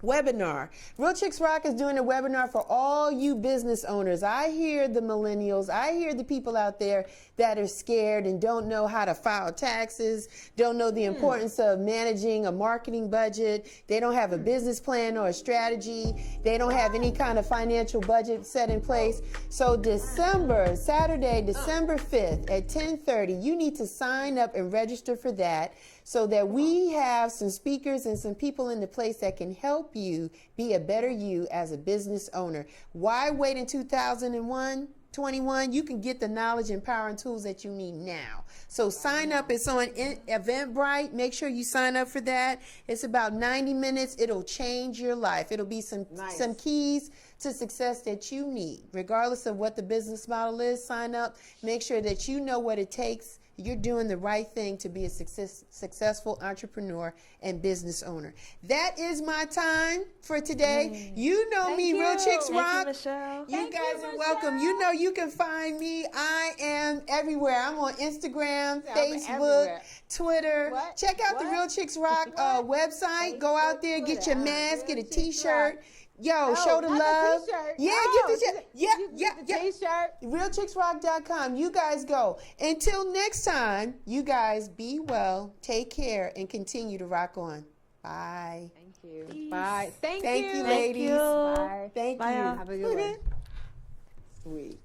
webinar. Real Chicks Rock is doing a webinar for all you business owners. I hear the millennials. I hear the people out there that are scared and don't know how to file taxes, don't know the importance of managing a marketing budget. They don't have a business plan or a strategy. They don't have any kind of financial budget set in place. So Saturday, December 5th at 10:30, you need to sign up and register for that, so that we have some speakers and some people in the place that can help you be a better you as a business owner. Why wait in 2021? You can get the knowledge and power and tools that you need now. So sign up. It's on Eventbrite. Make sure you sign up for that. It's about 90 minutes. It'll change your life. It'll be some keys to success that you need. Regardless of what the business model is, sign up. Make sure that you know what it takes. You're doing the right thing to be a successful entrepreneur and business owner. That is my time for today. You know Thank me, you. Real Chicks Rock. You guys are welcome. You know you can find me. I am everywhere. I'm on Instagram, Facebook, Twitter. Check out the Real Chicks Rock website. Go out there, get your mask, get a T-shirt. Show the love. Get the t-shirt. T-shirt. RealChicksRock.com. You guys go. Until next time, you guys be well, take care, and continue to rock on. Bye. Thank you. Peace. Bye. Thank you, ladies. Thank you. Bye. Thank Bye, you. Have a good one. Sweet.